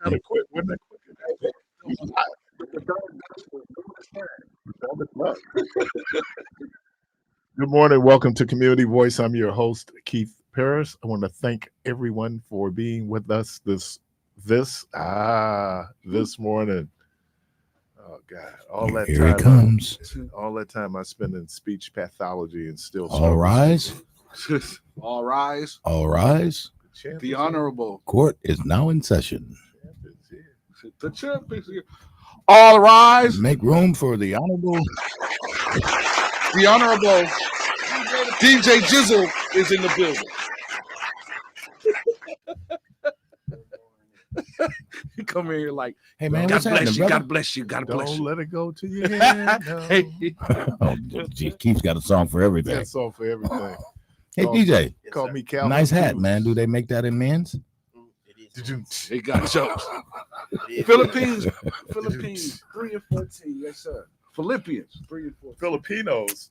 kind of quick, wasn't that quick? Good morning. Welcome to Community Voice. I'm your host, Keith Parris. I want to thank everyone for being with us this morning. Oh God! Here it comes. All that time I spend in speech pathology and still. All rise. All rise. All rise. The honorable Court is now in session. The champ is here. All rise. Make room for the honorable. The honorable DJ Jizzle is in the building. You come in here like, hey man, God what's bless happening, you, brother? God bless you, God bless Don't you. let it go to your head. No. Hey. Oh, gee, Keith's got a song for everything. That's all for everything. Hey DJ, Call me Calvin. nice hat, Cruz. man. Do they make that in men's? Did you? They got jokes. Philippines 3 and 14. Yes, sir. Philippians 3 and 14. Filipinos.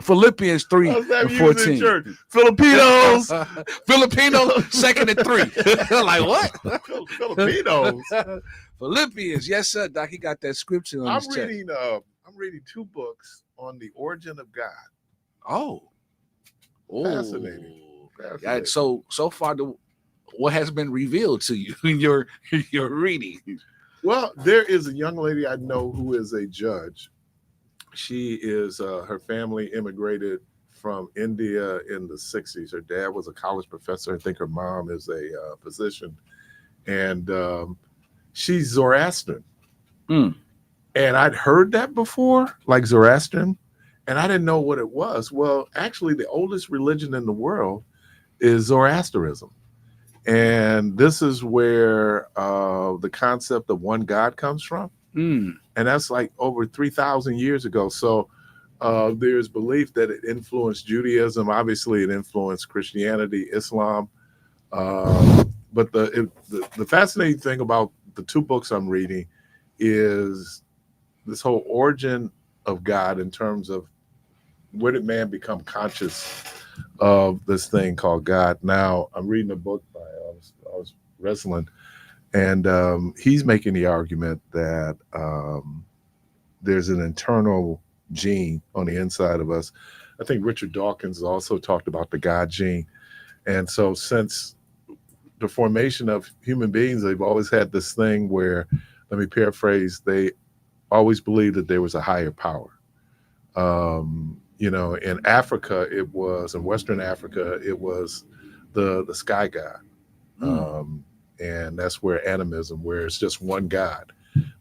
Philippians 3 How's that and used in 14. church? Filipinos. Filipinos 2nd and 3. Like what? Filipinos. Philippians, yes, sir. Doc, he got that scripture on his chest. I'm reading 2 books on the origin of God. Oh. Fascinating. Yeah, so far, what has been revealed to you in your reading? Well, there is a young lady I know who is a judge. She is her family immigrated from India in the 60s. Her dad was a college professor. I think her mom is a physician, and she's Zoroastrian. And I'd heard that before, like Zoroastrian, and I didn't know what it was. Well, actually, the oldest religion in the world is Zoroastrianism. And this is where the concept of one God comes from. And that's like over 3,000 years ago. So there's belief that it influenced Judaism. Obviously, it influenced Christianity, Islam. But the fascinating thing about the 2 books I'm reading is this whole origin of God in terms of where did man become conscious of this thing called God. Now, I'm reading a book by I was wrestling, and he's making the argument that there's an internal gene on the inside of us. I think Richard Dawkins also talked about the God gene. And so since the formation of human beings, they've always had this thing where, let me paraphrase, they always believed that there was a higher power. In Africa, it was, in Western Africa, it was the sky god. And that's where animism, where it's just one God.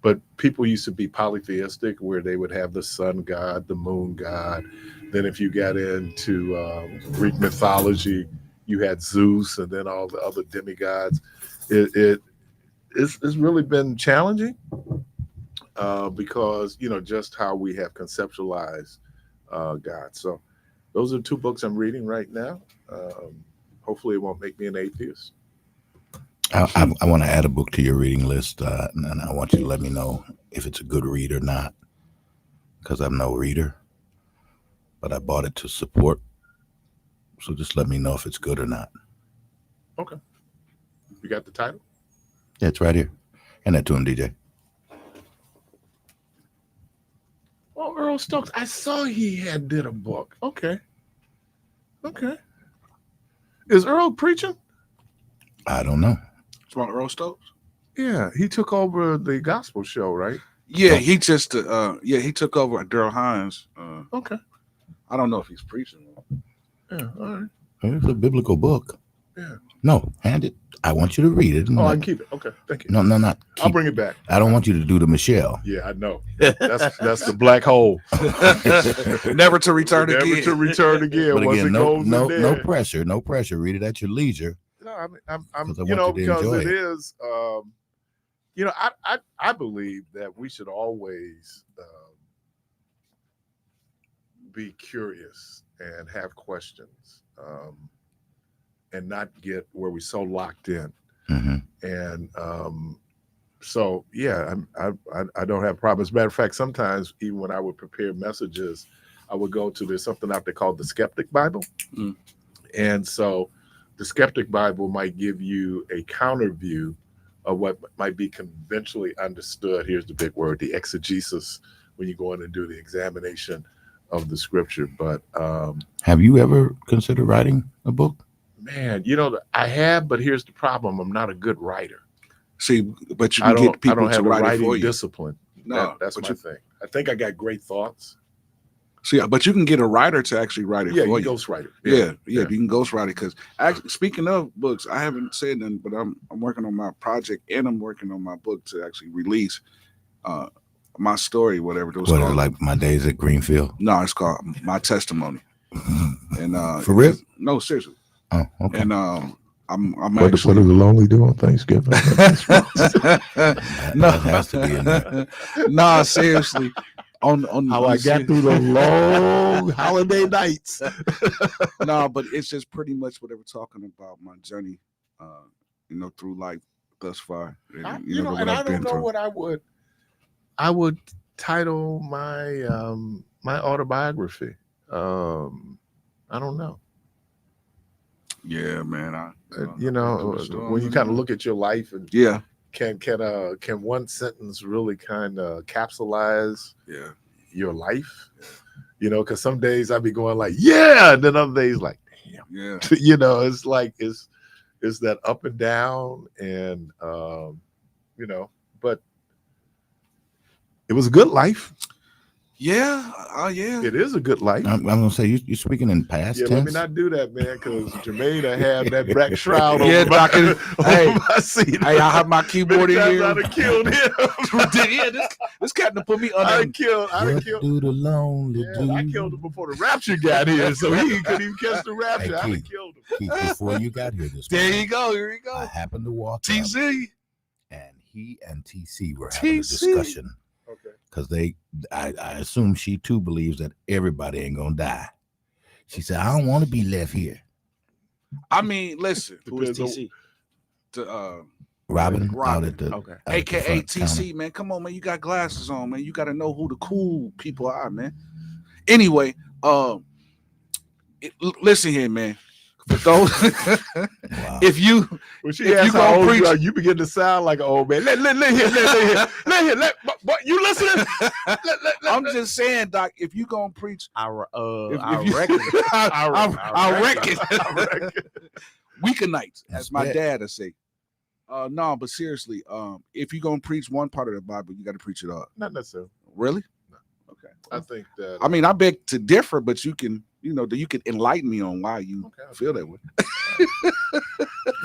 But people used to be polytheistic, where they would have the sun god, the moon god. Then if you got into Greek mythology, you had Zeus and then all the other demigods. It's really been challenging because, just how we have conceptualized God. So those are 2 books I'm reading right now. Hopefully it won't make me an atheist. I want to add a book to your reading list, and I want you to let me know if it's a good read or not, because I'm no reader, but I bought it to support. So just let me know if it's good or not. Okay. You got the title? Yeah, it's right here. And that to him, DJ. Oh, Earl Stokes. I saw he did a book. Okay. Is Earl preaching? I don't know. It's about Earl Stokes? Yeah, he took over the gospel show, right? Yeah, he just he took over Daryl Hines. Okay. I don't know if he's preaching. Yeah, all right. It's a biblical book. Yeah. No, hand it. I want you to read it. I can keep it. Okay, thank you. No, not keep. I'll bring it back. I don't want you to do the Michelle. Yeah, I know. That's the black hole. Never to return again. Never to return again. But Once again, it no goes in there. pressure. No pressure. Read it at your leisure. No, I'm Because I want you to because enjoy it it. is. I believe that we should always be curious and have questions, and not get where we're so locked in. Mm-hmm. And so, yeah, I don't have problems. As a matter of fact, sometimes even when I would prepare messages, I would go to, there's something out there called the Skeptic Bible. And so The Skeptic Bible might give you a counter view of what might be conventionally understood. Here's the big word, the exegesis, when you go in and do the examination of the scripture. But Have you ever considered writing a book? man, I have, but here's the problem. I'm not a good writer. See, but you I can don't, get people I don't to have a write it writing for you. discipline. No, That's but my you, thing. I think I got great thoughts. see, but you can get a writer to actually write it Yeah, for you you. ghostwriter. Yeah, you can ghostwrite it. Because actually, speaking of books, I haven't said nothing, but I'm working on my project and I'm working on my book to actually release my story, whatever it was What is it, called. like My Days at Greenfield? No, it's called My Testimony. And For real? No, seriously. Oh, okay. And I'm What do actually the lonely do on Thanksgiving? That has to be in there. No, seriously. On How I got through the long holiday nights. No, but it's just pretty much what they were talking about, my journey, through life thus far. And, And I don't know what I would title my my autobiography. I don't know. Yeah, man. When you kind of look at your life and yeah, can one sentence really kind of capsulize your life? Because some days I'd be going like, yeah, and then other days like, damn. yeah. It's like it's that up and down, and but it was a good life. Yeah, yeah. It is a good life. I'm gonna say you're speaking in past Yeah, tense. let me not do that, man, because Jermaine I have that black shroud Yeah, over my, Doctor. Hey, over my seat. Hey, I have my keyboard in here. I'd have killed him. Yeah, this captain put me I'd under. have killed. What do the lonely do? I killed him before the rapture got here, so he couldn't even catch the rapture. Hey, I'd have Keith. killed him. Keith, before you got here this There morning, you go. Here you I go. happened to walk up, TC. and he and TC were having a TC. discussion Okay. because I assume she too believes that everybody ain't gonna die. She said, "I don't want to be left here." I mean, listen. Who is TC? Robin, Robin. out at the Okay. out at the AKA front TC, counter. man. Come on, man. You got glasses on, man. You got to know who the cool people are, man. Anyway, listen here, man. For those, Wow. if you When she If you asked how gonna old preach- you are, you begin to sound like an old man. Let you listening? I'm just saying, Doc, if you gonna preach, I if you- reckon. I reckon. I reckon. Weeknights, as my Respect. dad would say. No, but seriously, if you're gonna preach one part of the Bible, you got to preach it all. Not necessarily. Really? No. Okay. I think that. I mean, I beg to differ, but you can, you can enlighten me on why you Okay. feel that way.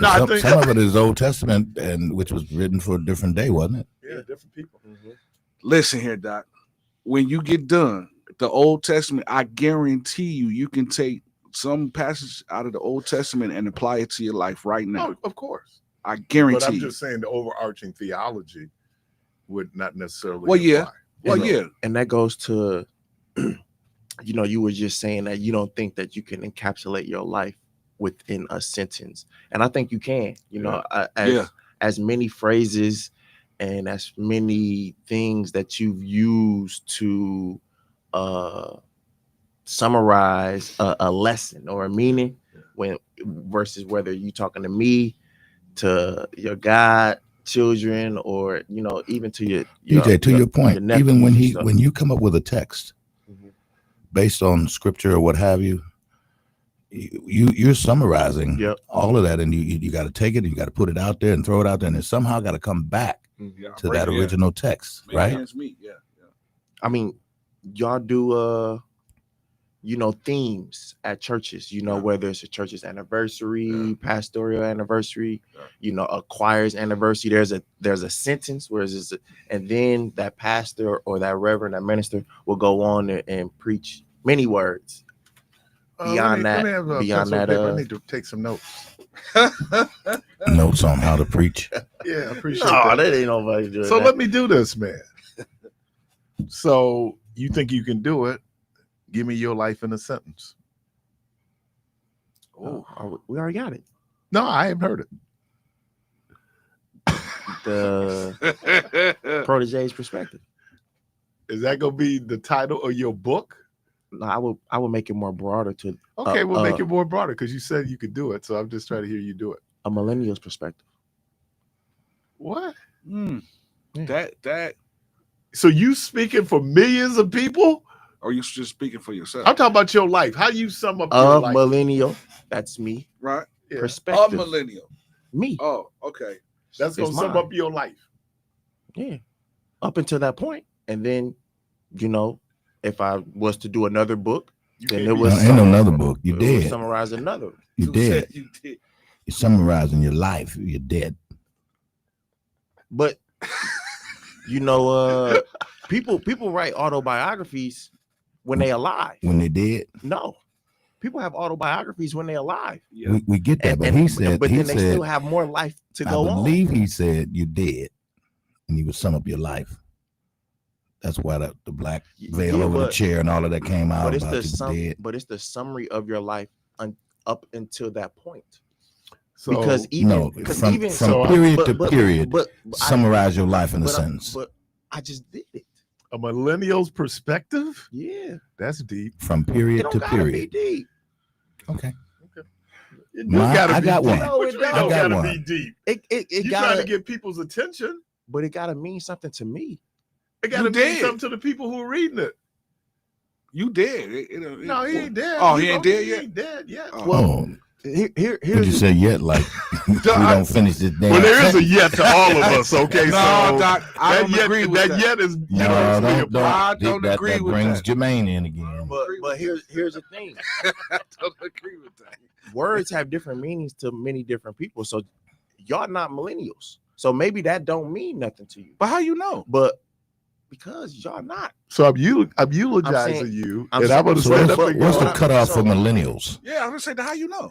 No, I some, think. some of it is Old Testament, and which was written for a different day, wasn't it? Yeah, different people. Listen here, Doc. When you get done, the Old Testament, I guarantee you can take some passage out of the Old Testament and apply it to your life right now. No, of course. I But guarantee I'm you. just saying the overarching theology would not necessarily. Well, yeah. apply. Well, And- yeah. And that goes to, you were just saying that you don't think that you can encapsulate your life within a sentence. And I think you can, as many phrases and as many things that you've used to summarize a lesson or a meaning versus whether you're talking to me, to your God, children, or even to your DJ, to your point, nephews even and stuff. when you come up with a text Mhm. based on scripture or what have you, you're summarizing Yep. all of that, and you got to take it, and you got to put it out there and throw it out there, and it somehow got to come back Yeah, to that yeah. original text, Make right? ends meet, yeah. I mean, y'all do themes at churches, whether it's a church's anniversary, pastoral anniversary, a choir's anniversary. There's a sentence and then that pastor or that reverend, that minister will go on there and preach many words. Beyond let that- me have a beyond pencil and that, paper. I need to take some notes. Notes on how to preach. Yeah, I appreciate No, that. that ain't nobody doing So that. let me do this, man. So you think you can do it? Give me your life in a sentence. We already got it. No, I haven't heard it. The Protege's perspective. Is that gonna be the title of your book? No, I would make it more broader to Okay, we'll make it more broader because you said you could do it. So I'm just trying to hear you do it. a millennial's perspective. What? Yeah. That So you speaking for millions of people? or you just speaking for yourself? I'm talking about your life. How do you sum up your A life? millennial, that's me. Right. Yeah. A Perspective, millennial. me. Oh, okay. That's gonna It's sum mine. up your life. Yeah, up until that point, and then, if I was to do another book, You then can't it be- was Ain't no another book. You it would dead. summarize another. You said dead. you did. You're summarizing your life. You're dead. But people write autobiographies when they alive. When they dead, No, people have autobiographies when they alive. Yeah. we get that. But he said, but he then they still said, have more life to I go on. believe he said you dead, and he would sum up your life. That's why the black veil Yeah, over the but- chair and all of that came out But it's about you dead. but it's the summary of your life up until that point. So Because No, from so- period to period, but summarize your life in a but I- sentence. But I just did it. a millennial's perspective? Yeah, That's deep. From it period don't to gotta be period. deep. Okay. It My- do gotta I be got deep. one. No, What it you mean don't. don't I got gotta one. be deep. It You trying gotta, to get people's attention. but it gotta mean something to me. It gotta You mean did. something to the people who are reading it. You did. No, he ain't dead. Oh, he ain't dead He yet? ain't dead yet. Oh. Oh, Here's would you say yet? Like we don't finish this damn. Well, there is a sentence? yet to all of us. Okay, No, so Doc, I that don't yet, agree with that. yet is No, universally don't. I applied. don't that, agree that with brings that. Jermaine in again. but here's the thing. I don't agree with that. Words have different meanings to many different people. So y'all not millennials. So maybe that don't mean nothing to you. But how you know? But because y'all not. So I'm eulogizing saying- you, I'm and I'm gonna So stand what's, up and what's go. the cutoff So- for millennials? Yeah, I'm gonna say that. How you know?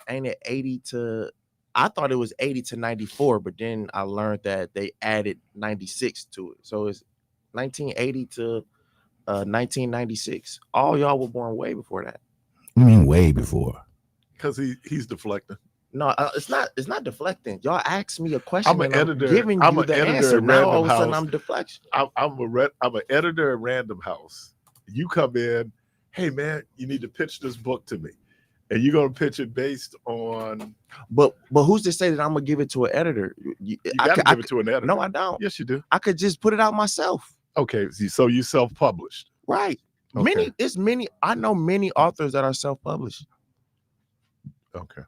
Ain't it 80 to I thought it was 80 to 94, but then I learned that they added 96 to it. So it's 1980 to 1996. All y'all were born way before that. You mean way before? Because he's deflecting. No, it's not deflecting. Y'all asked me a question. I'm an and editor. giving I'm you an the editor answer. at Now all of Random a sudden House. I'm deflection. I'm an editor at Random House. You come in, hey man, you need to pitch this book to me, and you're gonna pitch it based on. But who's to say that I'm gonna give it to an editor? You got to give it to an editor. No, I don't. Yes, you do. I could just put it out myself. Okay, so you self-published. Right. Okay. I know many authors that are self-published. Okay.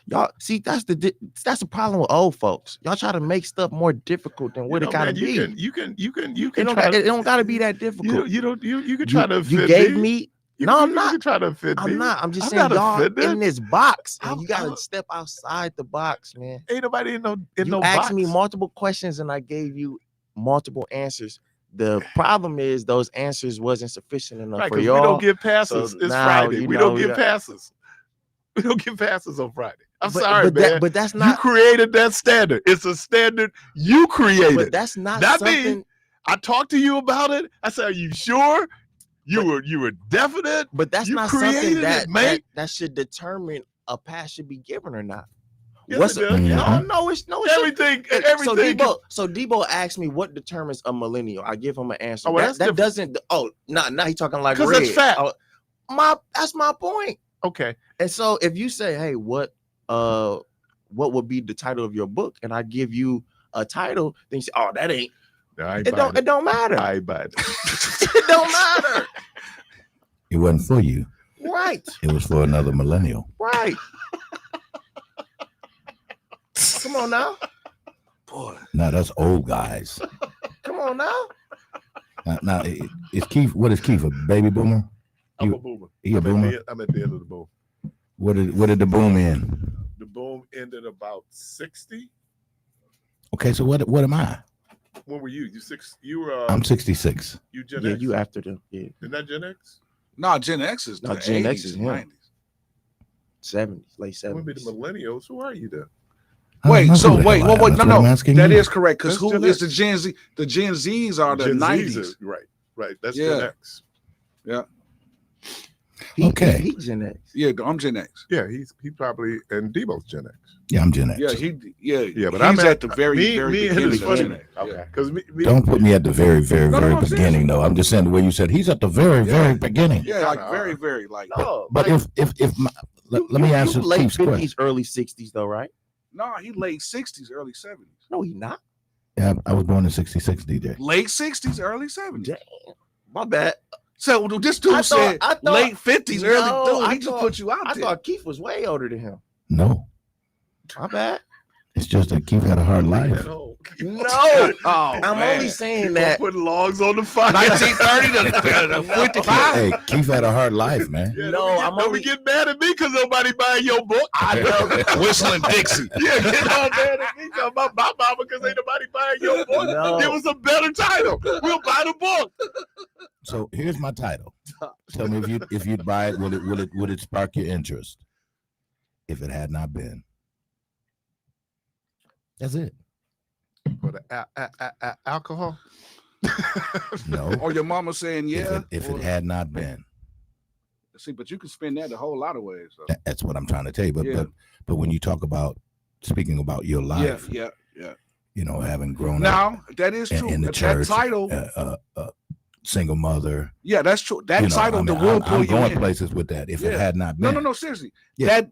Y'all see that's the problem with old folks. Y'all try to make stuff more difficult than what You it know, gotta man, be. You can It don't gotta be that difficult. You can try to offend You gave me. me. You No, can- I'm You not. can try to offend me. I'm not. I'm just I'm saying not y'all offended. in this box, and I'm- you gotta I'm- step outside the box, man. Ain't nobody in You no asked box. me multiple questions, and I gave you multiple answers. The problem is those answers wasn't sufficient enough Right, for 'cause we y'all. don't get passes. So It's now, Friday. you We know, don't we get got- passes. We don't get passes on Friday. I'm But- sorry, but man. but that's You not. created that standard. It's a standard you created. But that's not Not me. something. I talked to you about it. I said, "Are you sure? You were definite." But that's You not created something it, that, mate. that should determine a pass should be given or not. Yes, it does. Mhm. Yeah. No, it's Everything. So Everything. Debo asked me what determines a millennial. I give him an answer. Oh, well, that that's doesn't. Oh, now he talking like 'Cause red. it's fact. That's my point. Okay. And so if you say, hey, what would be the title of your book, and I give you a title, then you say, oh, that ain't. No, I ain't It buying don't matter. I ain't buying it. It don't matter. It wasn't for you. Right. It was for another millennial. Right. Come on now. Boy, Now that's old guys. Come on now. Now is Keith? What is Keith? A baby boomer? I'm You- a boomer. He a I'm boomer. at the end of the boom. What did the boom end? The boom ended about 60. Okay, so what am I? When were you? You were. I'm 66. You Gen Yeah, X. you after them. Yeah. Isn't that Gen X? no, Gen X is No, the Gen 80s X is and him. 90s. 70s, late That would be the 70s. millennials. Who are you then? Wait, Who so the wait, hell I am? no, That's what I'm asking that you. is correct. Because That's who Gen is X. the Gen Z? The Gen Zs are the Gen 90s. Zs are- right. That's Yeah. Gen X. Okay. He Gen X. Yeah, I'm Gen X. Yeah, he probably and Debo's Gen X. Yeah, I'm Gen X. Yeah, but he's I'm at the very, very me and beginning. it's of funny. Gen X. Okay. Because Don't put me at the very, very, No, very no, beginning, seriously. though. I'm just saying the way you said he's at the very, very beginning. Yeah, like Kinda very, are. very like. No, But like, if my, let me answer late Chief's 50s, question. early 60s, though, right? No, he late 60s, early 70s. No, he not. Yeah, I was born in '66, DJ. Late 60s, early 70s. Damn, my bad. So this dude said I thought late 50s, early. No, Dude, he just put you out I there. thought Keith was way older than him. No, My bad. it's just that Keith had a hard life. No, Oh, I'm man. only saying that. putting logs on the fire. 1930 to 55. Hey, Keith had a hard life, man. Yeah, No, I'm don't only- be getting mad at me because nobody buying your book. I know. Whistling Dixie. Yeah, get all mad at me talking about my mama because ain't nobody buying your book. No. Give us a better title. We'll buy the book. So here's my title. Tell me if you'd buy it, would it spark your interest? If it had not been. That's it. For the alcohol. No. Or your mama saying, yeah. If it had not been. See, but you can spin that a whole lot of ways. So. That's what I'm trying to tell you. Yeah. But when you talk about speaking about your life, Yeah. you know, having grown up Now, that is true. in the That church, title, single mother. yeah, that's true. That you know, title, I mean, the will pull I'm you going in. places with that. If Yeah. it had not been. No, seriously. Yeah.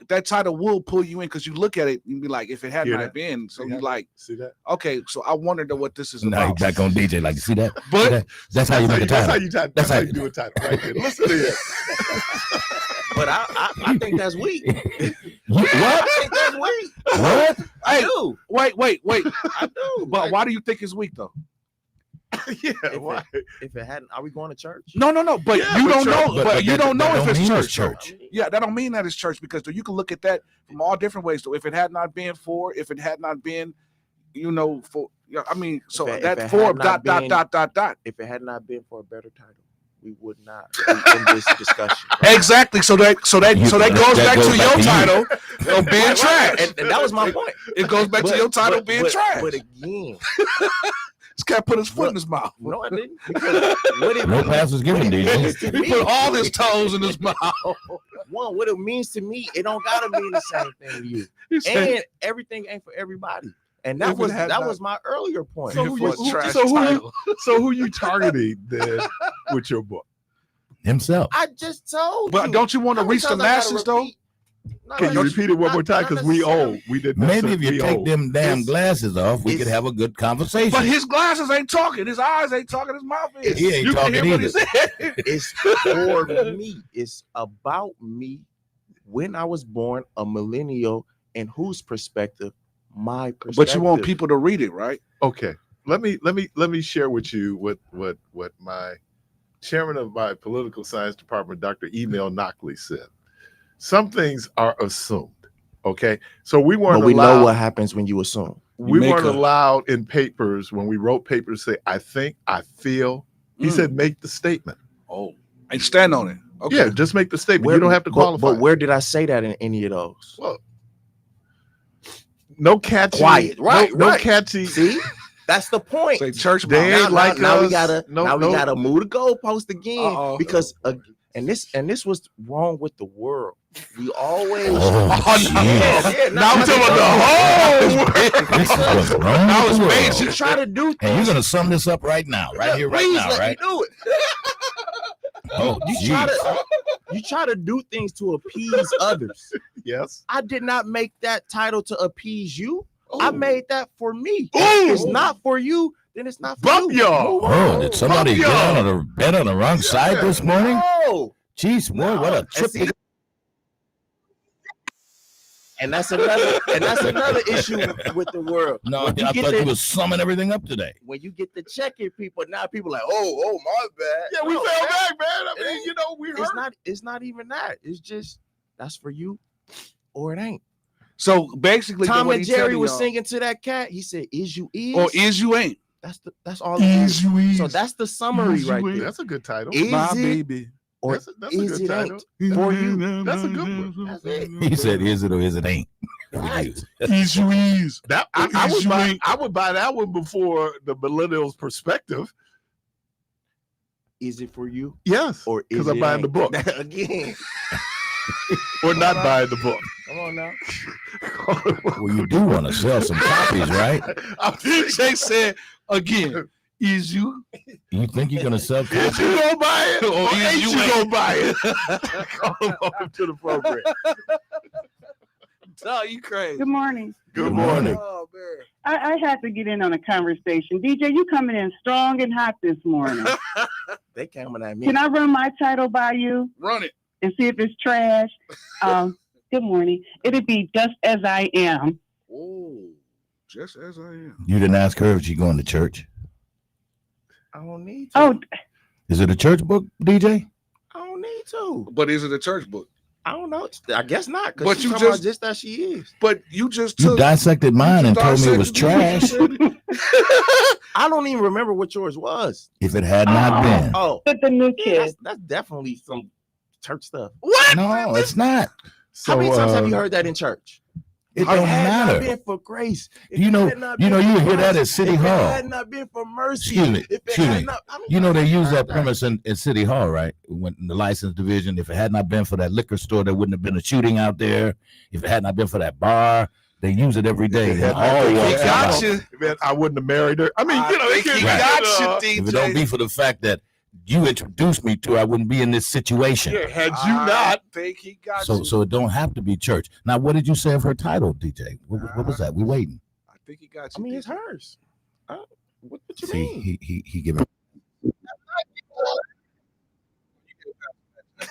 That title will pull you in because you look at it and be like, if it had Hear not that? been, so See you that? like, See that? okay, so I wonder what this is Now about. he's back on DJ. Like, you see that? But- See that? That's how you make a That's how title. you type. That's That's how how you do a title. Right there. Listen to this. But I think that's weak. What? I think that's weak. What? I Hey, do. wait. I do. But why do you think it's weak though? Yeah. If Why? If it hadn't, are we going to church? No. But Yeah, you but don't church- know. But you that- don't know that if don't it's mean church. I mean, Yeah, that don't mean that it's church because you can look at that from all different ways. So if it had not been for, if it had not been, for, I mean, so If it that had for not been- dot. if it had not been for a better title, we would not be in this discussion. Exactly. So that goes That back goes to back your to you. title of being Right, trash. and that was my point. It goes back to your title being trash. But again, This guy put his foot in his mouth. no, I didn't. Because what it No means- passes given, what it DJ. means to He me- put all his toes in his mouth. One, what it means to me, it don't gotta mean the same thing to you. He said, And everything ain't for everybody. And If that it was had that not- was my earlier point. So "You who for you- a trash so who- title." So who you targeting then with your book? Himself. I just told But you. don't you want to How many reach the times I gotta masses though? repeat? No, Can you that's- repeat it one not- more time? not Because we necessarily. old. We did Maybe if you we take old. them damn It's- glasses off, we could it's- have a good conversation. But his glasses ain't talking. His eyes ain't talking. His mouth is. He ain't You can talking hear what he either. said. It's for me. It's about me. When I was born, a millennial, and whose perspective? My perspective. But you want people to read it, right? Okay. Let me share with you what my chairman of my political science department, Dr. Emil Knockley, said. Some things are assumed. Okay. So we weren't But we allowed, know what happens when you assume. we make weren't a- allowed in papers when we wrote papers to say, I think, I feel. He Mm. said, make the statement. Oh, and stand on it. Okay. Yeah, just make the statement. Where- you don't have to qualify. But where did I say that in any of those? Well, no catchy. Quiet. Right, No right. catchy. See, that's the point. Say church They mouth. ain't like now we us. gotta No, we gotta move the goalpost again Uh-oh. because and this was wrong with the world. We always Oh, Oh, jeez. no. Now I'm no, talking no, about the no. whole This is what's wrong Now with it's the world. major. You try to do And things. you're gonna sum this up right now, right here, right Please now, let right? me do it. Oh, You try to do things to appease others. Yes. I did not make that title to appease you. I made that for me. Ooh. If it's not for you, then it's not for Bump you. y'all. Move on. Oh, did somebody Fuck get y'all. on the bed on the wrong side this morning? No. Jeez, boy, what a trip! see, and that's another issue with the world. No, When you I get thought the- you was summing everything up today. When you get the checking people, now people like, oh, my bad. Yeah, we No, fell that- back, man. I it mean, ain't- you know, we It's hurt. not even that. It's just that's for you or it ain't. So basically, Tom what and he Jerry telling was y'all- singing to that cat. He said, "Is you is or is you ain't. that's all it is." you is. So that's the summary Is you right ain't. there. That's a good title. Is my it baby. or That's a is good it title. ain't for you? That's a good one. That's it. He said, "Is it or is it ain't?" Right. Is you is. That Is you ain't. I would buy that one before the millennials' perspective. is it for you? Yes, Or because is I'm it buying the ain't? book Again. or not buying the book. Come on now. Well, you do want to sell some copies, right? DJ said again, is you? You think you're gonna sell Is copies? you gonna buy it or is ain't you you ain't? gonna buy it? Welcome to the program. Oh, you crazy. Good morning. Good morning. Oh man. I had to get in on a conversation. DJ, you coming in strong and hot this morning. They coming at me. Can I run my title by you Run it. and see if it's trash? Good morning. It'd be Just As I Am. Oh, just as I am. You didn't ask her if she's going to church. I don't need to. Oh, Is it a church book, DJ? I don't need to. But is it a church book? I don't know. I guess not. But But you you just- just that she is. But you just You took. dissected mine and told me it was trash. I don't even remember what yours was. If it had not been. Oh, but the new yeah, kid. that's definitely some church stuff. What? No, it's not. So, How many times have you heard that in church? It If don't had not matter. been for grace, if You it know, had not you been hear for that grace, at City if Hall. It had not been for mercy. Excuse me, If it excuse had me. not- how many You know, they times use have you that heard premise in City Hall, right? When the license division, if it had not been for that liquor store, there wouldn't have been a shooting out there. If it had not been for that bar, they use it every day. If it in had all not been for walks of that, life. you. Man, I wouldn't have married her. I mean, I you know, they think he can't got get, you, If it don't DJ. be for the fact that you introduced me to, I wouldn't be in this situation. yeah, had you I not, think he got So, you. so it don't have to be church. Now, what did you say of her title, DJ? What was that? We waiting. I think he got you. I mean, it's DJ. hers. What you See, mean? he giving.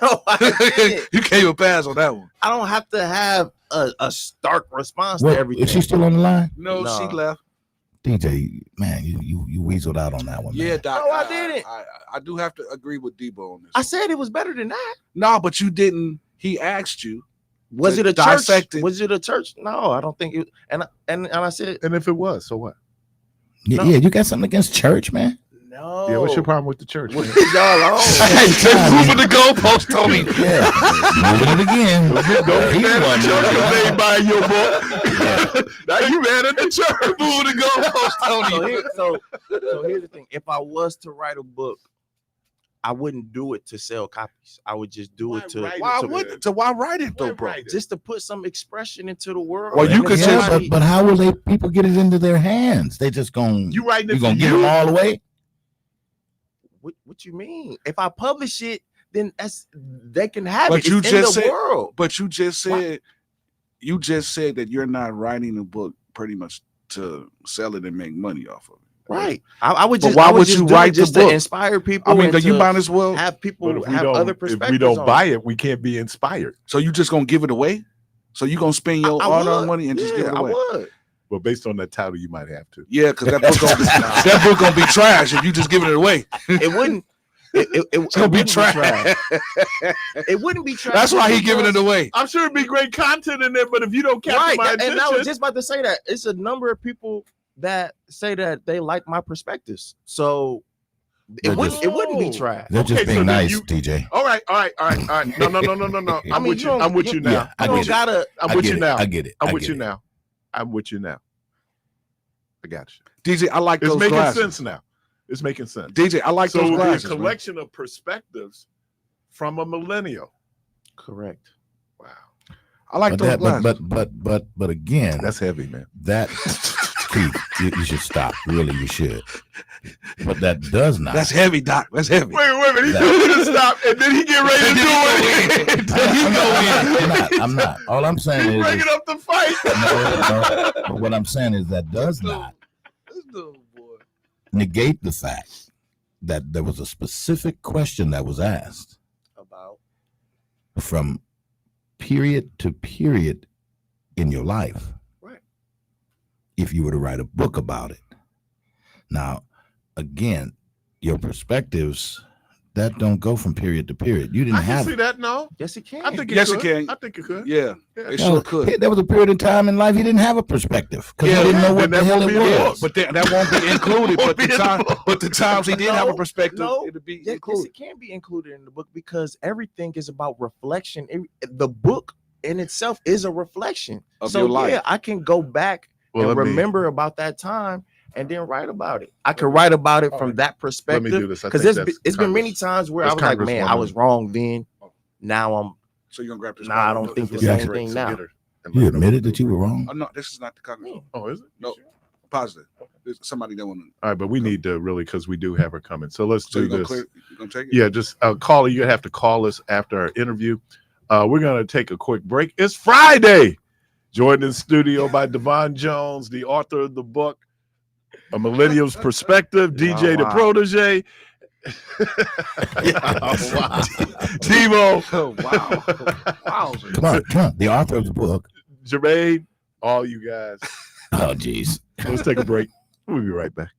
No, I didn't. You gave a pass on that one. I don't have to have a stark response What, to everything. is she still on the line? No, Nah. she left. DJ, man, you weaseled out on that one. Yeah, man. Doc. No, I didn't. I do have to agree with Debo on this. I said it was better than that. No, but you didn't. He asked you. Was To it a dissect church? it. Was it a church? No, I don't think it. And I said and if it was, so what? Yeah, No. yeah, you got something against church, man? no. Yeah, what's your problem with the church? What man? is y'all on? Hey, just moving the goalpost, Tony. Yeah, moving it again. Don't be He mad at won the church one. because they ain't buying your book. Now you mad at the church. Moving the goalpost, so, Tony. so here's the thing. If I was to write a book, I wouldn't do it to sell copies. I would just do Why it to write it? Why So- would? So why write it though, Why bro? write it? just to put some expression into the world. Well, you And could if just- Yeah, somebody- but how will people get it into their hands? They just gonna You writing it you for gonna give you? them all away? what you mean? If I publish it, then they can have But it. you It's in just the said- world. But you just said that you're not writing a book pretty much to sell it and make money off of it. Right. I would But just. why I would would just you do it write the just book? to inspire people? I mean, and because you to might as well. have But people if we have other don't, perspectives. if we don't on buy it. it, we can't be inspired. So you just gonna give it away? So you gonna spend your I hard-earned would. money and just give it Yeah, away? I would. Well, based on that title, you might have to. Yeah, because that book gonna be trash if you just giving it away. It wouldn't. It's gonna be trash. It wouldn't be trash. That's why he giving it away. I'm sure it'd be great content in there, but if you don't capture Right. my And attention, I was just about to say that it's a number of people that say that they like my perspectives. So They're it just- wouldn't be trash. They're just Okay, so being then nice, you- DJ. all right. No. I mean, I'm with you now. Yeah, I You don't get it. gotta. I'm I with get you it. now. I get it. I'm I with get you it. now. I'm with you now. I got you. DJ, I like It's those making glasses. sense now. It's making sense. DJ, I like So those it would be a glasses. man. collection of perspectives from a millennial. Correct. Wow, I like But those that, glasses. but again, that's heavy, man. that Keith, you should stop. Really, you should. But that does not. That's heavy, Doc. That's heavy. Wait a minute. He's That- doing it to stop, and then he get ready to do it. I'm not. All I'm saying He's is, bringing up the fight. no. But what I'm saying is that does not This dude, boy. negate the fact that there was a specific question that was asked About from period to period in your life. Right. If you were to write a book about it. Now, again, your perspectives that don't go from period to period. You didn't I can have see that. No, yes, it can. I think Yes, it it could. can. I think it could. Yeah, Yeah. it sure could. There was a period in time in life he didn't have a perspective because Yeah, he didn't know what then the that hell won't it be a book. was. But that won't be included. Won't but the be in the time, book. but the times he did have a No, perspective, no. it'll be Yes, included. it can be included in the book because everything is about reflection. The book in itself is a reflection Of so your life. yeah, I can go back Well, and let me- remember about that time and then write about it. I could write about it from that Let perspective. me do this. I Because think that's it's been many Congress. times where I That's was like, man, I Congresswoman. was wrong then. Now I'm So you're gonna grab this? Nah, I don't think the Yeah. same thing now. You admitted that you were wrong. Oh no, this is not the Congress. Oh, is it? No, positive. There's somebody that want to. All right, but we need to really, because we do have her coming. So let's So do you're gonna this. clear? You're gonna take it? Yeah, just caller. You have to call us after our interview. We're gonna take a quick break. It's Friday. Joined in studio by Devon Jones, the author of the book A Millennial's Perspective, DJ the wow. Protege. Wow. Timo. Oh, wow. Wow. Come on. The author of the book. Jermaine, all you guys. Oh, geez. Let's take a break. We'll be right back.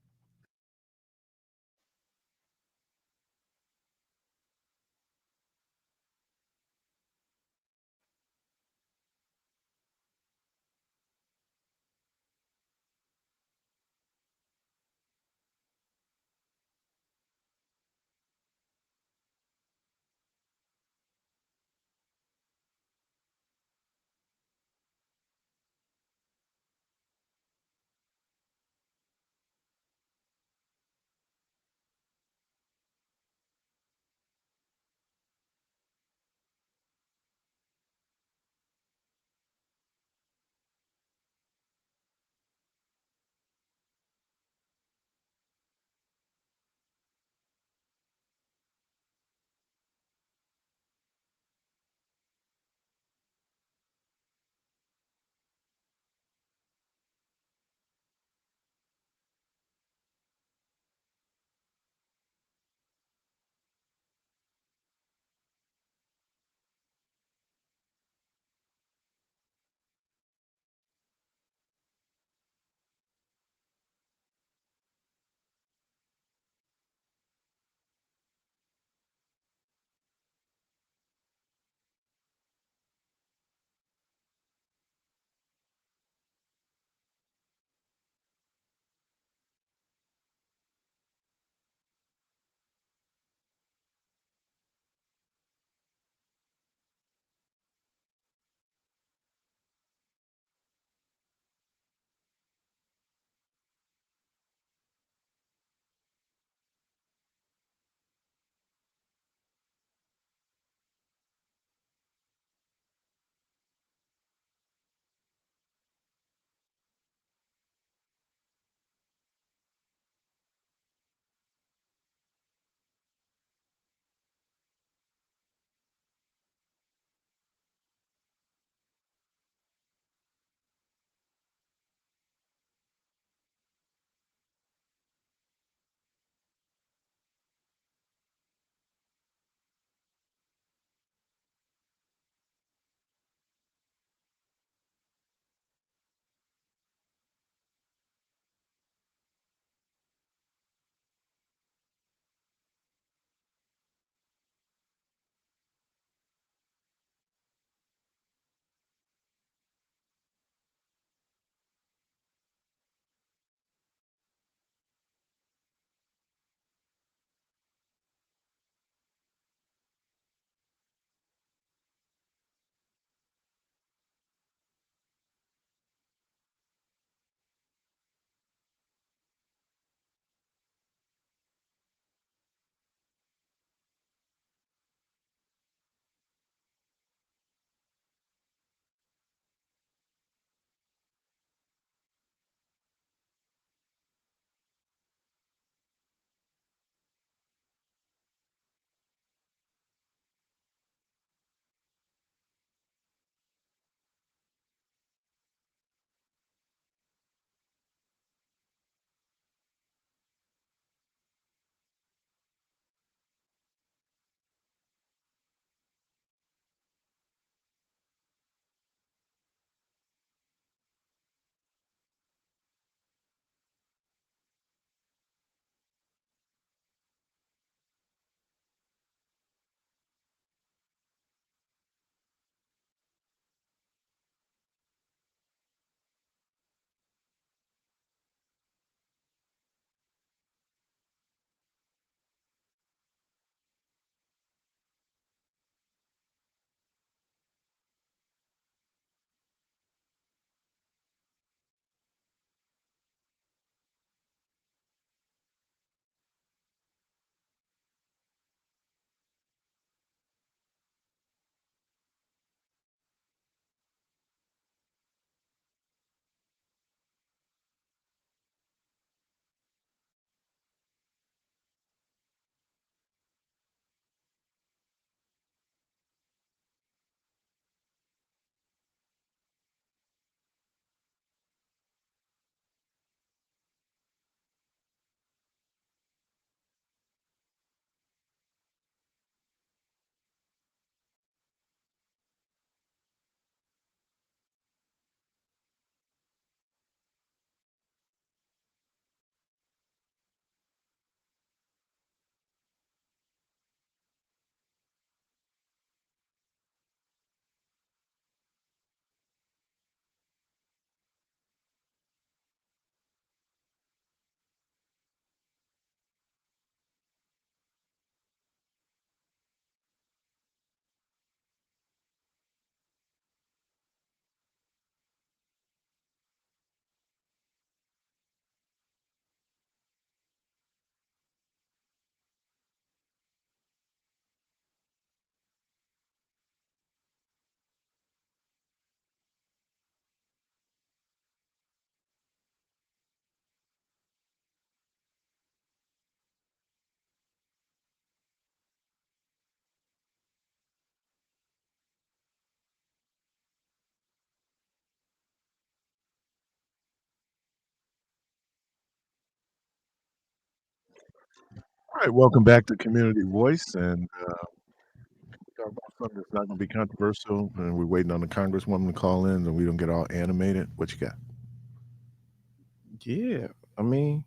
All right, welcome back to Community Voice, and talk about something that's not going to be controversial. And we're waiting on the Congresswoman to call in, and we don't get all animated. What you got? Yeah, I mean,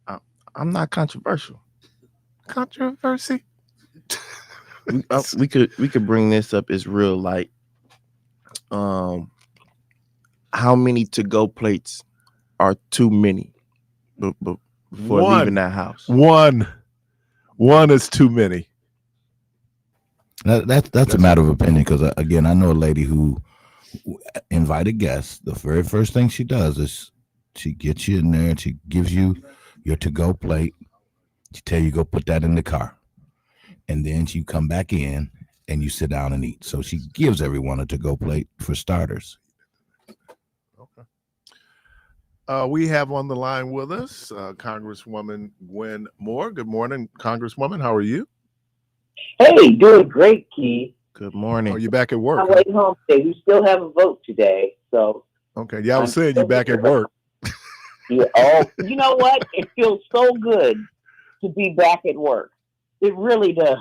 I'm not controversial. Controversy. We could bring this up as real light. How many to-go plates are too many before leaving that house? One is too many. That's a matter of opinion because again, I know a lady who invited guests. The very first thing she does is she gets you in there and she gives you your to-go plate. She tell you go put that in the car, and then you come back in and you sit down and eat. So she gives everyone a to-go plate for starters. Okay. We have on the line with us Congresswoman Gwen Moore. Good morning, Congresswoman. How are you? Hey, doing great, Key. Good morning. Are you back at work? I'm waiting home today. We still have a vote today, so. Okay. Yeah, I was saying you back at work. Yeah. Oh, you know what? It feels so good to be back at work. It really does.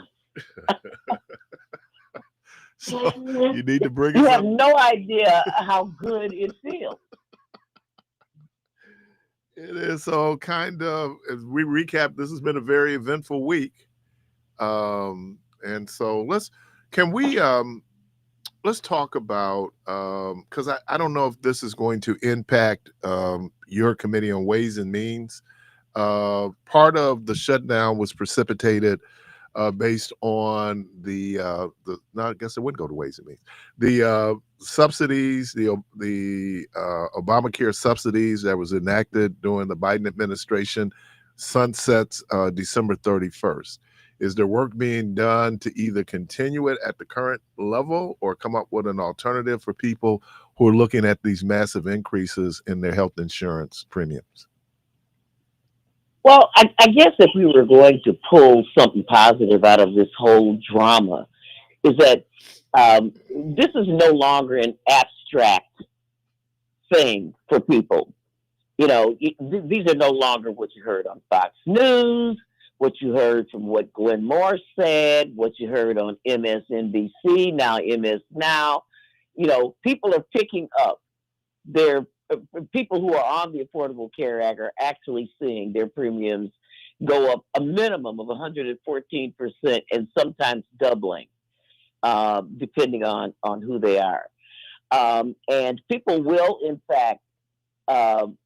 So you need to bring You us have up. no idea how good it feels. It is so kind of, as we recap, this has been a very eventful week. And so let's talk about, because I don't know if this is going to impact your committee on Ways and Means. Part of the shutdown was precipitated based on I guess it wouldn't go to Ways and Means. The subsidies, the Obamacare subsidies that was enacted during the Biden administration sunsets December 31st. Is there work being done to either continue it at the current level or come up with an alternative for people who are looking at these massive increases in their health insurance premiums? Well, I guess if we were going to pull something positive out of this whole drama, is that this is no longer an abstract thing for people. You know, these are no longer what you heard on Fox News, what you heard from what Gwen Moore said, what you heard on MSNBC, now MS Now. You know, people are picking up their people who are on the Affordable Care Act are actually seeing their premiums go up a minimum of 114% and sometimes doubling, depending on who they are. And people will, in fact,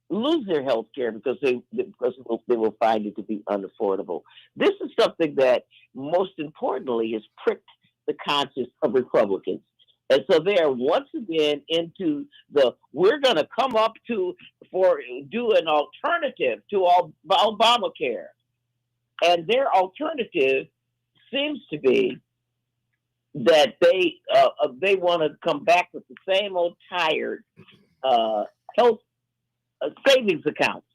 lose their health care because they will find it to be unaffordable. This is something that most importantly has pricked the conscience of Republicans. And so they are once again into we're going to come up do an alternative to Obamacare. And their alternative seems to be that they want to come back with the same old tired health savings accounts.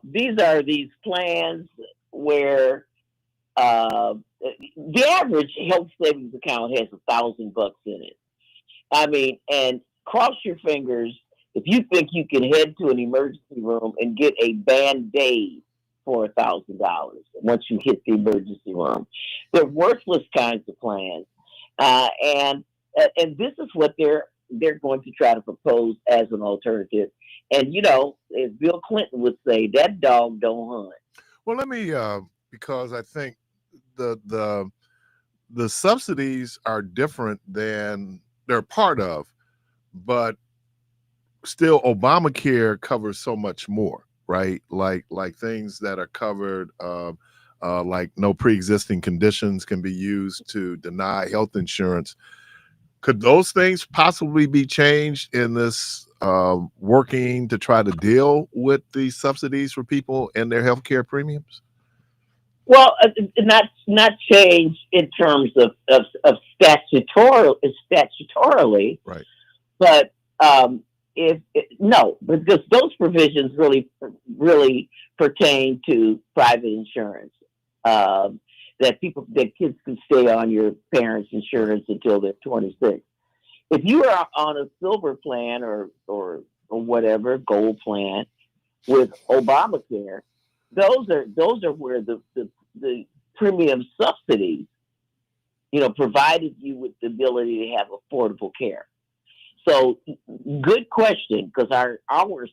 These are these plans where the average health savings account has $1,000 in it. I mean, and cross your fingers if you think you can head to an emergency room and get a Band-Aid for $1,000 once you hit the emergency room. They're worthless kinds of plans, and this is what they're going to try to propose as an alternative. And you know, as Bill Clinton would say, that dog don't hunt. Well, let me because I think the subsidies are different than they're part of, but still Obamacare covers so much more, right? Like things that are covered, like no pre-existing conditions can be used to deny health insurance. Could those things possibly be changed in this working to try to deal with these subsidies for people and their health care premiums? Well, not change in terms of statutorily, right? But because those provisions really pertain to private insurance. That kids can stay on your parents' insurance until they're 26. If you are on a silver plan or whatever gold plan with Obamacare, those are where the premium subsidies, provided you with the ability to have affordable care. So good question, because our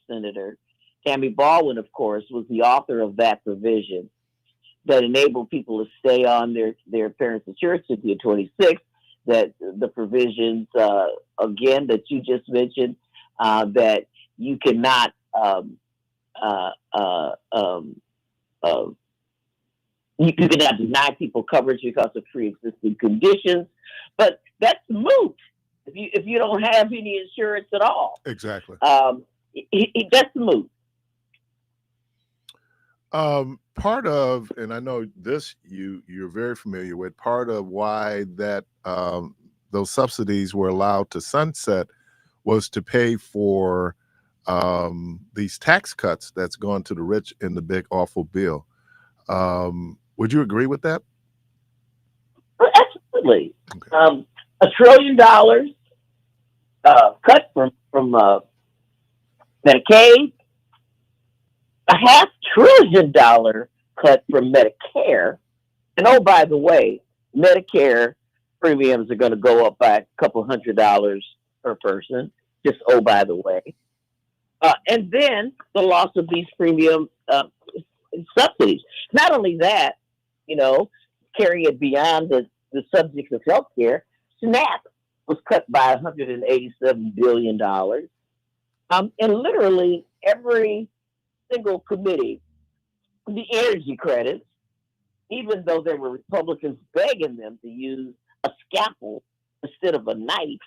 senator, Tammy Baldwin, of course, was the author of that provision that enabled people to stay on their parents' insurance until 26. That the provisions, again, that you just mentioned, that you cannot you cannot deny people coverage because of pre-existing conditions, but that's moot if you don't have any insurance at all. Exactly. That's moot. Part of, and I know this you're very familiar with, part of why that those subsidies were allowed to sunset was to pay for these tax cuts that's gone to the rich in the big awful bill. Would you agree with that? Well, absolutely. Okay. $1 trillion cut from Medicaid, $500 billion cut from Medicare, and oh, by the way, Medicare premiums are going to go up by a couple $100 per person. Just oh, by the way, and then the loss of these premium subsidies. Not only that, carry it beyond the subjects of healthcare. SNAP was cut by $187 billion, and literally every single committee, the energy credits, even though there were Republicans begging them to use a scalpel instead of a knife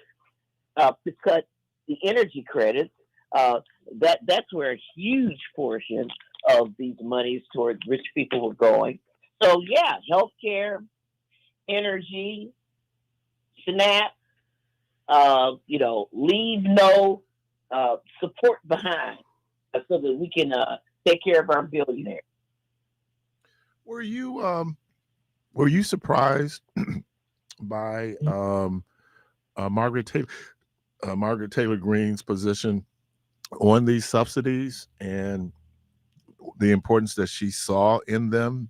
to cut the energy credits, that's where a huge portion of these monies towards rich people were going. So yeah, healthcare, energy, SNAP, leave no support behind, so that we can take care of our billionaires. Were you surprised by Margaret Taylor Greene's position on these subsidies and the importance that she saw in them?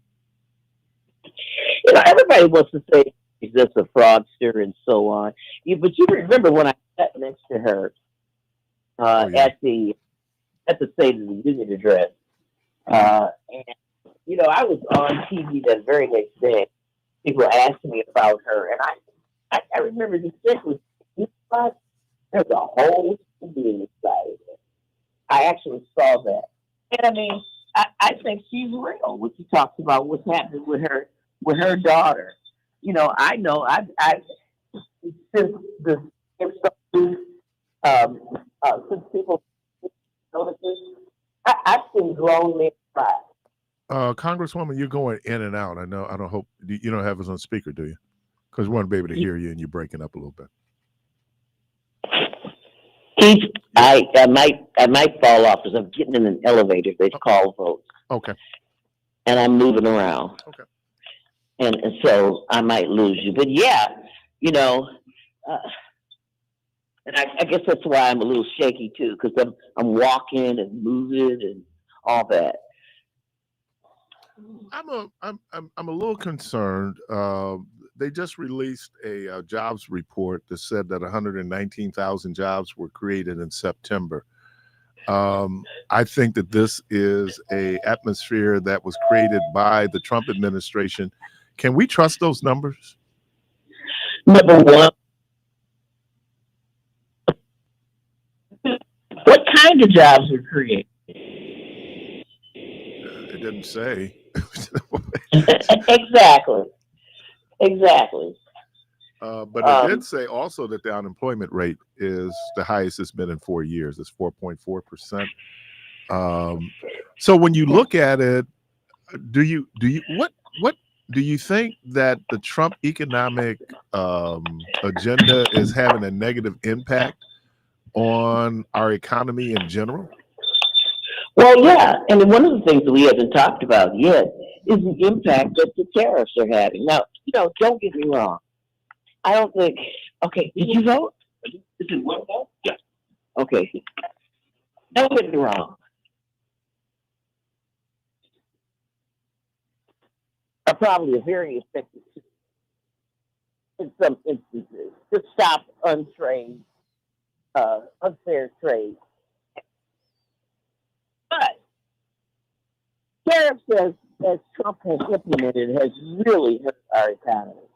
Everybody wants to say she's just a fraudster and so on. But you remember when I sat next to her at the State of the Union address, and I was on TV that very next day. People asked me about her, and I remember distinctly, there's a whole TV inside. I actually saw that, and I mean, I think she's real. What she talks about, what's happening with her daughter. I know I since since people notices, I've seen grown men cry. Congresswoman, you're going in and out. I know. I don't hope you don't have us on speaker, do you? Because we want to be able to hear you, and you're breaking up a little bit. Keith, I might fall off because I'm getting in an elevator. They call votes. Okay. And I'm moving around. Okay. And so I might lose you. But yeah, and I guess that's why I'm a little shaky too, because I'm walking and moving and all that. I'm a little concerned. They just released a jobs report that said that 119,000 jobs were created in September. I think that this is an atmosphere that was created by the Trump administration. Can we trust those numbers? Number one, what kind of jobs were created? It didn't say. Exactly. But it did say also that the unemployment rate is the highest it's been in 4 years. It's 4.4%. So when you look at it, what do you think that the Trump economic agenda is having a negative impact on our economy in general? Well, yeah, and one of the things that we haven't talked about yet is the impact that the tariffs are having. Now, don't get me wrong. I don't think. Okay, did you vote? Did you vote? Yeah. Okay. Don't get me wrong. are probably very effective in some instances to stop unfair trade. But tariffs, as Trump has implemented, has really hurt our economy.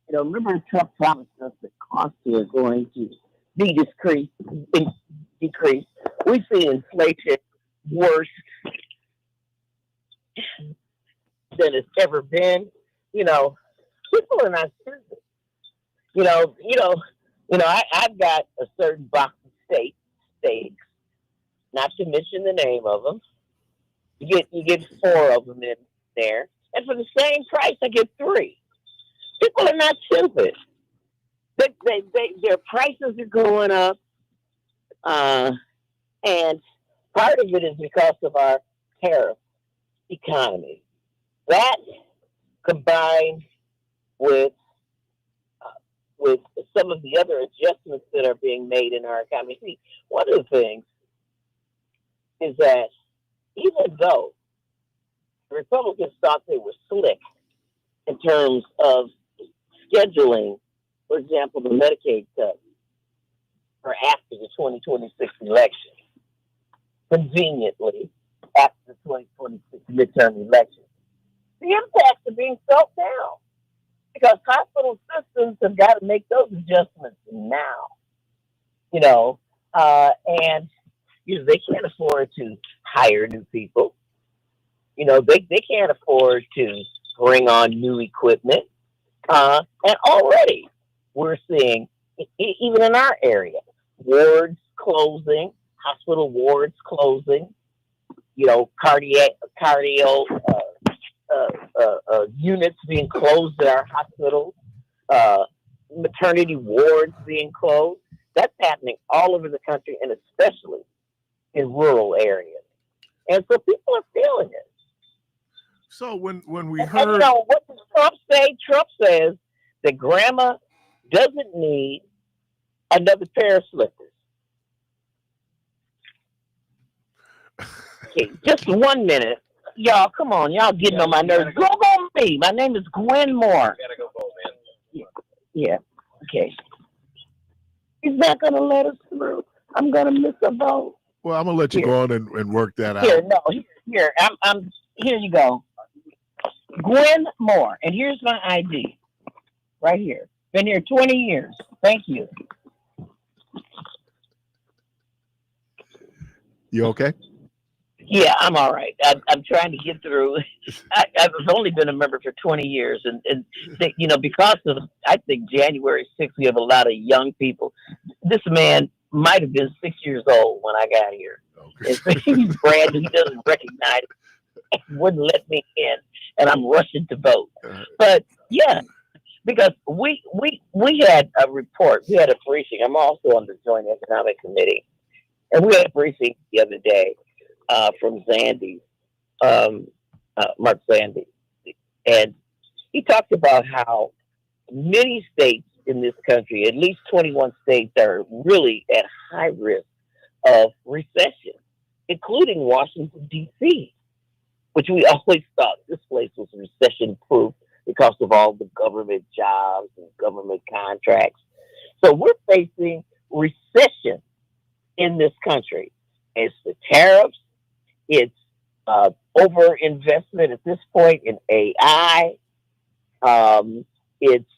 You know, remember Trump promised us that costs are going to be decreased. We've seen inflation worse than it's ever been. You know, people are not stupid. I've got a certain box of steaks, not to mention the name of them. You get 4 of them in there, and for the same price, I get 3. People are not stupid. Their prices are going up, and part of it is because of our tariff economy. That combined with some of the other adjustments that are being made in our economy. See, one of the things is that even though the Republicans thought they were slick in terms of scheduling, for example, the Medicaid cut for after the 2026 election, conveniently after the 2026 midterm election, the impacts are being felt now because hospital systems have got to make those adjustments now, and they can't afford to hire new people. They can't afford to bring on new equipment. And already we're seeing, even in our area, wards closing, hospital wards closing, cardio units being closed at our hospitals, maternity wards being closed. That's happening all over the country, and especially in rural areas. And so people are feeling it. So when we And heard, what does Trump say? Trump says that grandma doesn't need another pair of slippers. Okay, just 1 minute. Y'all, come on. Y'all getting on my nerves. Go me. My name is Gwen Moore. Gotta go vote, man. Yeah. Okay. He's not going to let us through. I'm going to miss a vote. well, I'm gonna let you Here. go on and work that out. Here. Here you go. Gwen Moore. And here's my ID. Right here. Been here 20 years. Thank you. You okay? Yeah, I'm all right. I'm trying to get through. I've only been a member for 20 years, and because of, I think, January 6th, we have a lot of young people. This man might have been 6 years old when I got here. Okay. And so he's brand new. He doesn't recognize it. He wouldn't let me in, and I'm rushing to vote. But yeah, because we had a report. We had a briefing. I'm also on the Joint Economic Committee, and we had a briefing the other day from Zandy, Mark Zandy, and he talked about how many states in this country, at least 21 states, are really at high risk of recession, including Washington, D.C., which we always thought this place was recession-proof because of all the government jobs and government contracts. So we're facing recession in this country. It's the tariffs. It's overinvestment at this point in AI. It's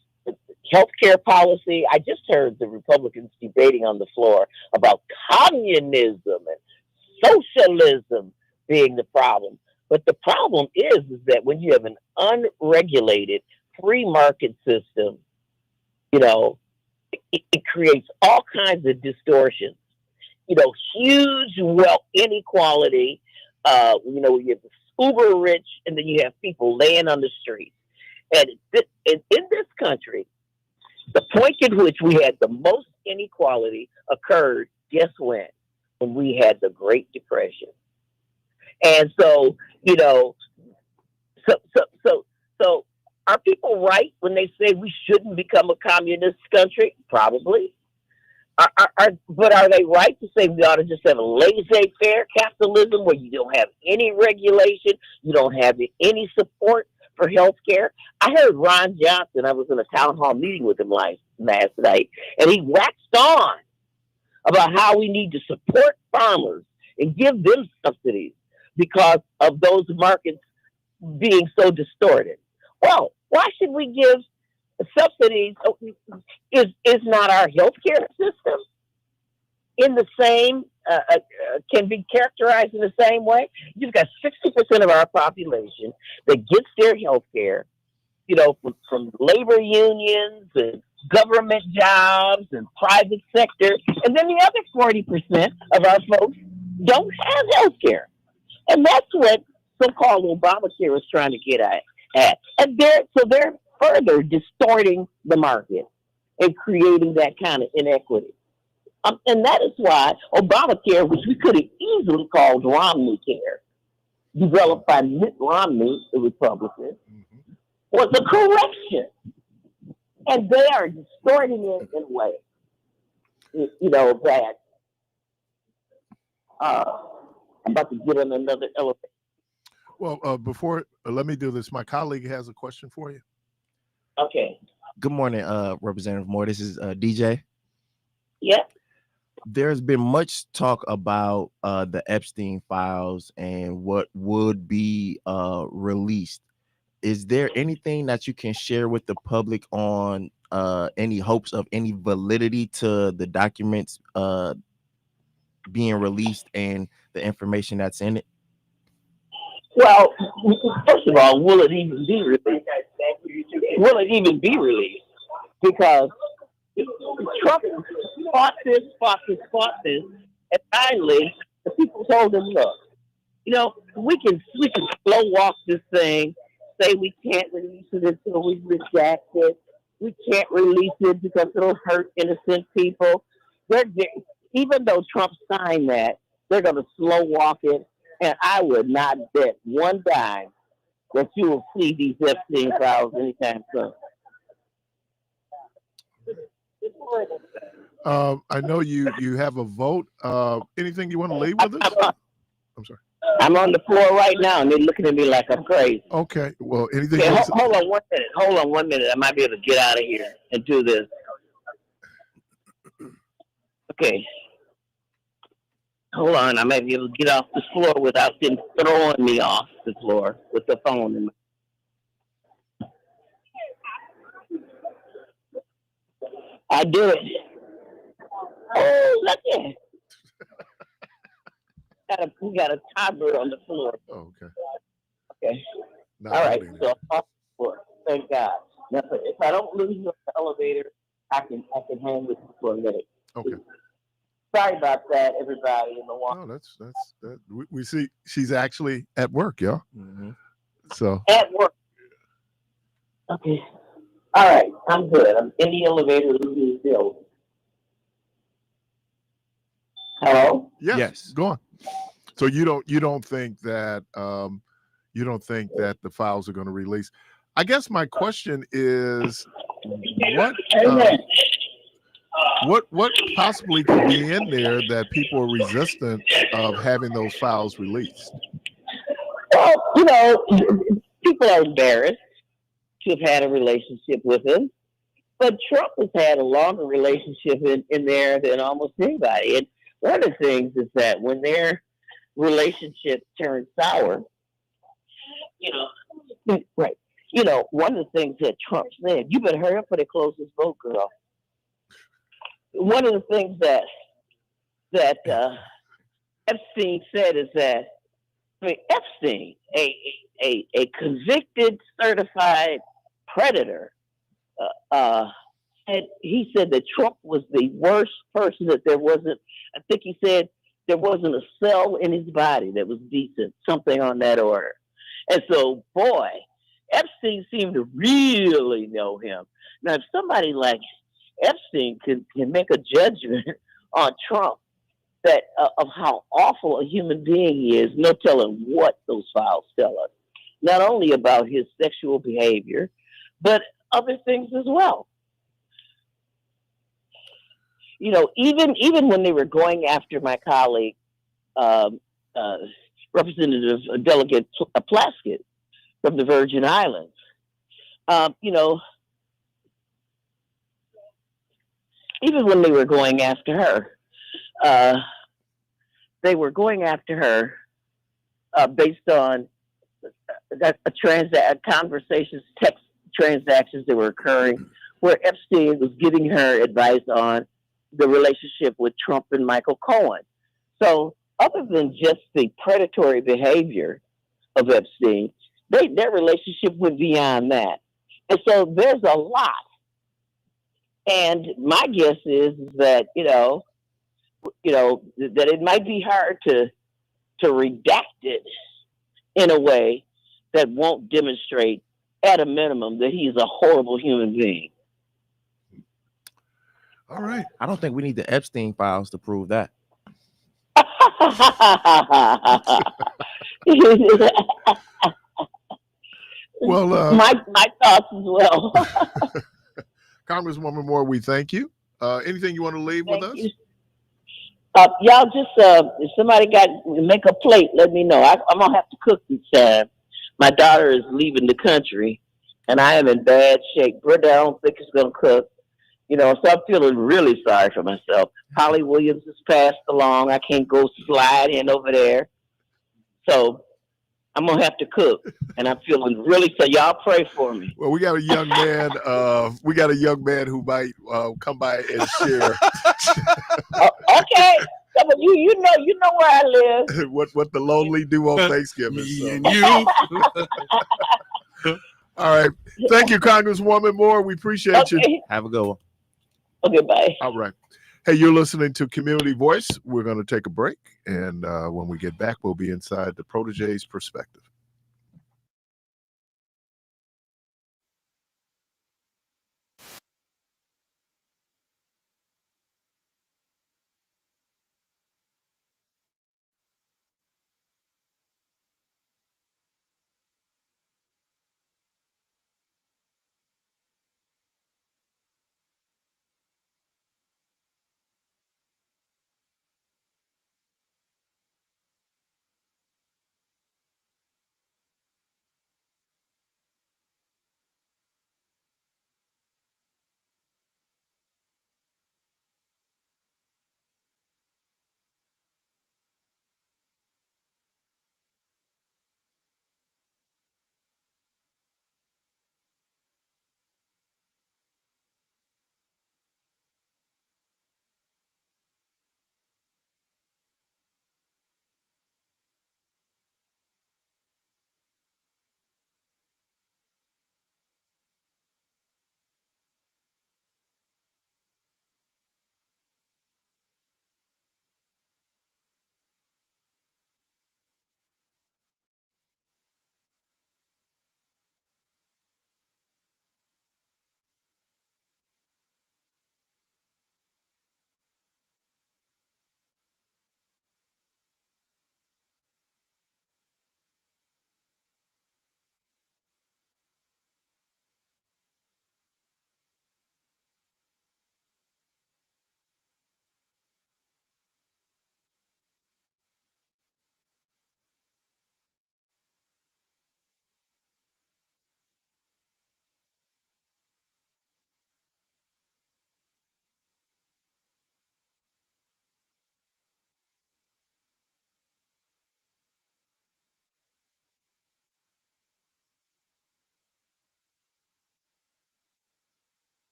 healthcare policy. I just heard the Republicans debating on the floor about communism and socialism being the problem. But the problem is that when you have an unregulated free market system, it creates all kinds of distortions. Huge wealth inequality. You have the uber rich, and then you have people laying on the streets. And in this country, the point at which we had the most inequality occurred, guess when? When we had the Great Depression. And so, so are people right when they say we shouldn't become a communist country? Probably. But are they right to say we ought to just have a laissez-faire capitalism where you don't have any regulation, you don't have any support for health care. I heard Ron Johnson, I was in a town hall meeting with him last night, and he waxed on about how we need to support farmers and give them subsidies because of those markets being so distorted. Well, why should we give subsidies? Is not our healthcare system in the same, can be characterized in the same way? You've got 60% of our population that gets their health care, from labor unions and government jobs and private sector. And then the other 40% of our folks don't have health care. And that's what so-called Obamacare is trying to get at. And they're further distorting the market and creating that kind of inequity. And that is why Obamacare, which we could have easily called Romney Care, developed by Mitt Romney, the Republican, was a correction. And they are distorting it in a way, that I'm about to get on another elevator. Well, before, let me do this. My colleague has a question for you. Okay. Good morning, Representative Moore. This is DJ. Yeah. There's been much talk about the Epstein files and what would be released. Is there anything that you can share with the public on any hopes of any validity to the documents being released and the information that's in it? Well, first of all, will it even be released? Will it even be released? Because Trump fought this, and finally the people told him, look, we can slow walk this thing, say we can't release it until we reject it. We can't release it because it'll hurt innocent people. Even though Trump signed that, they're going to slow walk it. And I would not bet one dime that you will see these Epstein files anytime soon. I know you have a vote. Anything you want to leave with us? I'm sorry. I'm on the floor right now, and they're looking at me like I'm crazy. Okay. Well, anything? Okay, hold on 1 minute. Hold on 1 minute. I might be able to get out of here and do this. Okay. Hold on. I might be able to get off the floor without them throwing me off the floor with the phone in my... I do it. Oh, look at it. We got a toddler on the floor. Oh, okay. Okay. Not all right. really. So off the floor. Thank God. Now, if I don't lose you in the elevator, I can hang with you for a minute. Okay. Sorry about that, everybody in the one. No, that's that. We see she's actually at work, y'all. Mm-hmm. So At work. Okay. All right. I'm good. I'm in the elevator leaving the building. Hello? Yes. Go on. So you don't think that the files are going to release? I guess my question is, what possibly could be in there that people are resistant of having those files released? Well, people are embarrassed to have had a relationship with him, but Trump has had a longer relationship in there than almost anybody. And one of the things is that when their relationship turns sour, right. One of the things that Trump said, you better hurry up for the closest vote, girl. One of the things that Epstein said is that, Epstein, a convicted, certified predator, he said that Trump was the worst person, that there wasn't, I think he said there wasn't a cell in his body that was decent, something on that order. And so, boy, Epstein seemed to really know him. Now, if somebody like Epstein can make a judgment on Trump that of how awful a human being he is, no telling what those files tell us. Not only about his sexual behavior, but other things as well. Even when they were going after my colleague, Representative Delegate Plaskett, from the Virgin Islands. You know, even when they were going after her, uh, they were going after her based on conversations, text transactions that were occurring, where Epstein was giving her advice on the relationship with Trump and Michael Cohen. So, other than just the predatory behavior of Epstein, their relationship went beyond that. And so there's a lot. And my guess is that, that it might be hard to redact it in a way that won't demonstrate, at a minimum, that he's a horrible human being. All right. I don't think we need the Epstein files to prove that. Well, my thoughts as well. Congresswoman Moore, we thank you. Anything you want to leave with us? Y'all just if somebody got make a plate, let me know. I'm gonna have to cook this time. My daughter is leaving the country, and I am in bad shape. Brenda, I don't think is gonna cook. So I'm feeling really sorry for myself. Holly Williams has passed along. I can't go slide in over there, so I'm gonna have to cook, and I'm feeling really. So y'all pray for me. Well, we got a young man. Who might come by and share. Okay, come on, you know where I live. what the lonely do on Thanksgiving. Me and you. All right. Thank you, Congresswoman Moore. We appreciate you. Have a good one. Okay, bye. All right. Hey, you're listening to Community Voice. We're going to take a break. And when we get back, we'll be inside the Protege's perspective.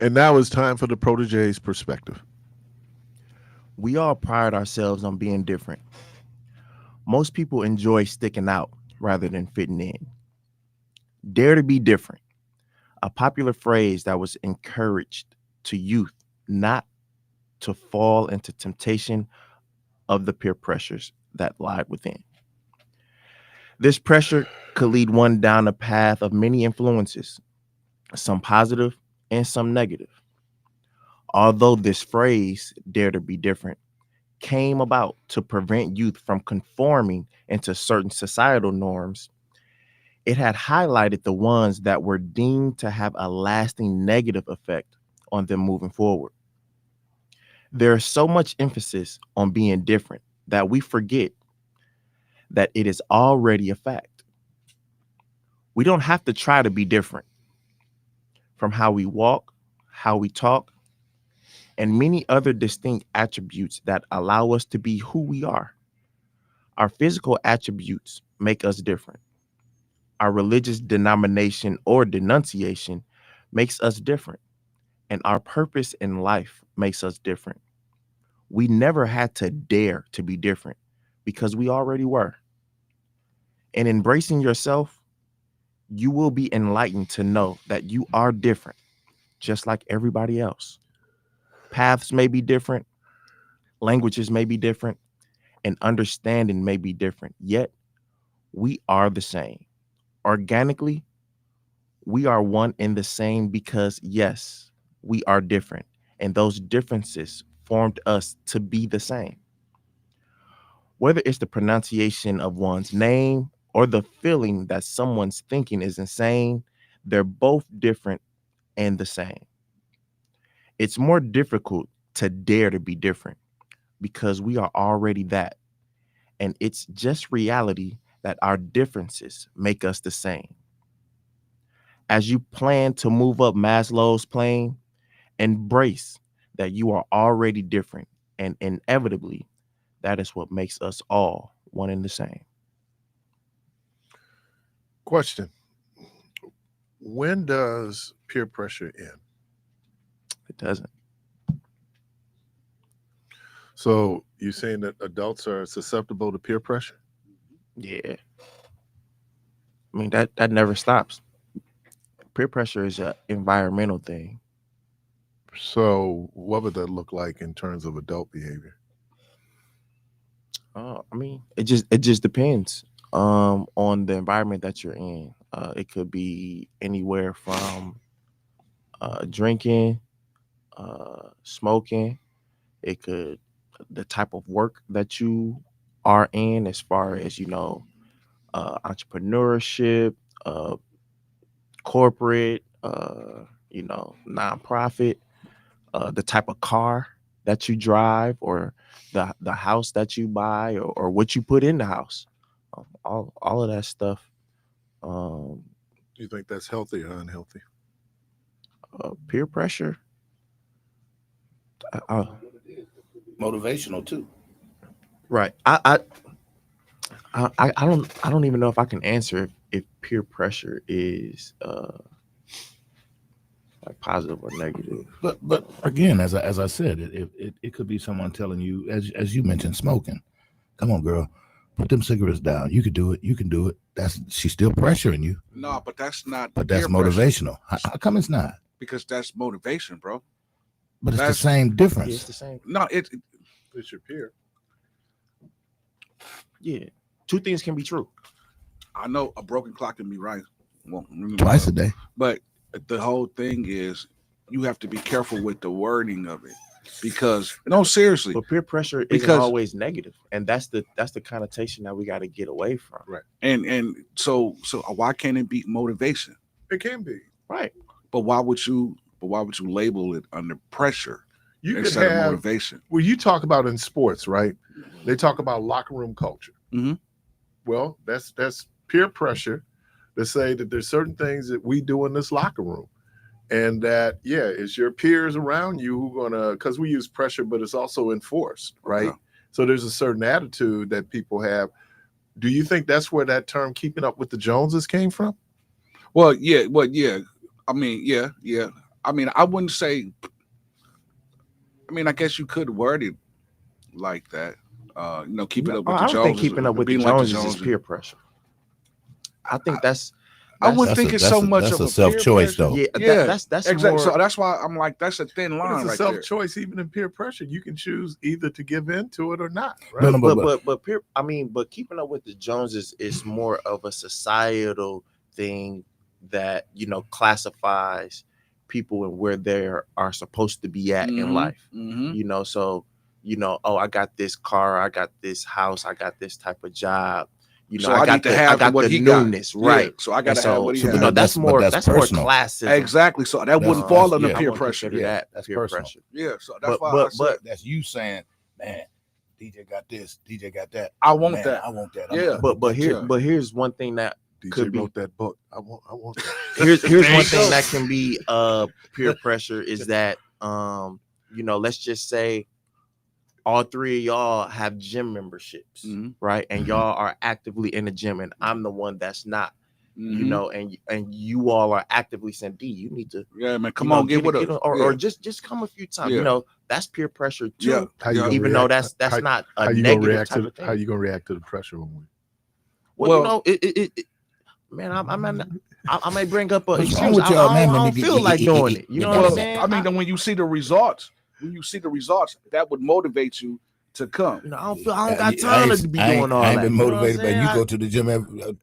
And now it's time for the Protege's perspective. We all pride ourselves on being different. Most people enjoy sticking out rather than fitting in. Dare to be different, a popular phrase that was encouraged to youth not to fall into temptation of the peer pressures that lied within. This pressure could lead one down a path of many influences, some positive and some negative. Although this phrase, dare to be different, came about to prevent youth from conforming into certain societal norms, it had highlighted the ones that were deemed to have a lasting negative effect on them moving forward. There's so much emphasis on being different that we forget that it is already a fact. We don't have to try to be different from how we walk, how we talk, and many other distinct attributes that allow us to be who we are. Our physical attributes make us different. Our religious denomination or denunciation makes us different, and our purpose in life makes us different. We never had to dare to be different because we already were. In embracing yourself, you will be enlightened to know that you are different, just like everybody else. Paths may be different, languages may be different, and understanding may be different, yet we are the same. Organically, we are one and the same because, yes, we are different, and those differences formed us to be the same. Whether it's the pronunciation of one's name or the feeling that someone's thinking is insane, they're both different and the same. It's more difficult to dare to be different because we are already that. And it's just reality that our differences make us the same. As you plan to move up Maslow's plane, embrace that you are already different. And inevitably, that is what makes us all one and the same. Question: when does peer pressure end? It doesn't. So you're saying that adults are susceptible to peer pressure? Yeah. I mean, that never stops. Peer pressure is an environmental thing. So what would that look like in terms of adult behavior? I mean, it just depends on the environment that you're in. It could be anywhere from drinking, smoking. It could the type of work that you are in, as far as entrepreneurship, corporate, nonprofit, the type of car that you drive, or the house that you buy, or what you put in the house. All of that stuff. Do you think that's healthy or unhealthy? Peer pressure. Motivational too. Right. I don't even know if I can answer if peer pressure is like positive or negative. But again, as I said, it could be someone telling you, as you mentioned, smoking. Come on, girl, put them cigarettes down. You can do it. You can do it. She's still pressuring you. No, but that's not. But that's peer pressure. motivational. How come it's not? Because that's motivation, bro. But it's the That's- same Yeah, difference. it's the same. No, It's your peer. Yeah, two things can be true. I know a broken clock can be right. Well, Twice a day. But the whole thing is you have to be careful with the wording of it, because no, seriously. But peer pressure isn't Because- always negative, and that's the connotation that we got to get away from. Right. And so why can't it be motivation? It can be. Right. But why would you label it under pressure You could instead of have, motivation? well, you talk about in sports, right? They talk about locker room culture. Mhm. Well, that's peer pressure to say that there's certain things that we do in this locker room, and that it's your peers around you who gonna, because we use pressure, but it's also enforced, right? Okay. So there's a certain attitude that people have. Do you think that's where that term "keeping up with the Joneses" came from? Well, yeah. I mean, yeah. I mean, I wouldn't say. I mean, I guess you could word it like that. Keeping up with the I don't think Joneses, keeping up with the being like the Joneses is peer pressure. I think that's I wouldn't think it's so much of a a self-choice, peer though. pressure. Yeah, that's exactly. more. So that's why I'm like, that's a thin But line it's a right self-choice, even in peer pressure. You can choose either to give in to it or not. Right? No, no, but peer. I mean, but keeping up with the Joneses is more of a societal thing that classifies people and where they are supposed to be at in life. Mm-hmm. So oh, I got this car, I got this house, I got this type of job. So I got the newness, got. right? Yeah, so I got to have what he has. That's more personal. classism. Exactly. So that wouldn't fall under peer pressure. Yeah, that's peer personal. pressure. Yeah. So that's why. But that's you saying, man, DJ got this, DJ got that. I want that. I want that. Yeah. But here's one thing that DJ could be wrote that book. I want that. Here's one thing that can be peer pressure is that let's just say all three of y'all have gym memberships, right? And y'all are actively in the gym, and I'm the one that's not. And you all are actively saying, D, you need to, man, come on, get with us, or just come a few times. That's peer pressure too. Yeah. Even though that's not a negative type of thing. How you gonna react to the pressure when we? Well, man, I may bring up an excuse. With y'all, I don't feel like doing it. You know what I'm saying? I mean, when you see the results, that would motivate you to come. I don't got time to be doing all that. I ain't been motivated, but you go to the gym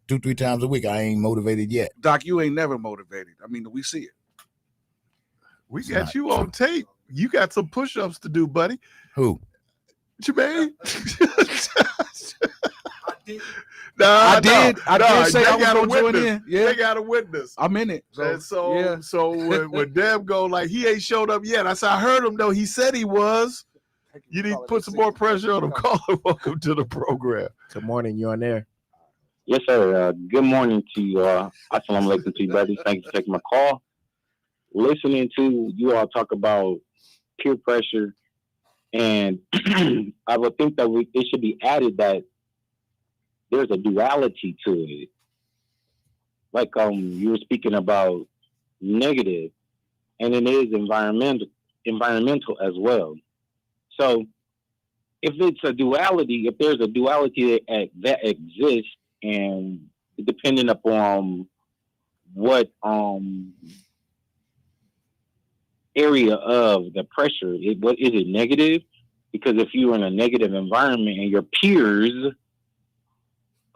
2-3 times a week. I ain't motivated yet. Doc, you ain't never motivated. I mean, we see it. We got you on tape. You got some push-ups to do, buddy. Who? Jermaine. I did say I was gonna join in. Yeah, they got a witness. I'm in it. So when Deb go like he ain't showed up yet, I said I heard him though. He said he was. You need to put some more pressure on him. Call him. Welcome to the program. Good morning. You on there? Yes, sir. Good morning to you all. Assalamu alaikum to you, buddy. Thank you for taking my call. Listening to you all talk about peer pressure, and I would think that it should be added that there's a duality to it. Like you were speaking about negative, and it is environmental as well. So if it's a duality, if there's a duality that exists, and depending upon what area of the pressure, what is it, negative? Because if you're in a negative environment and your peers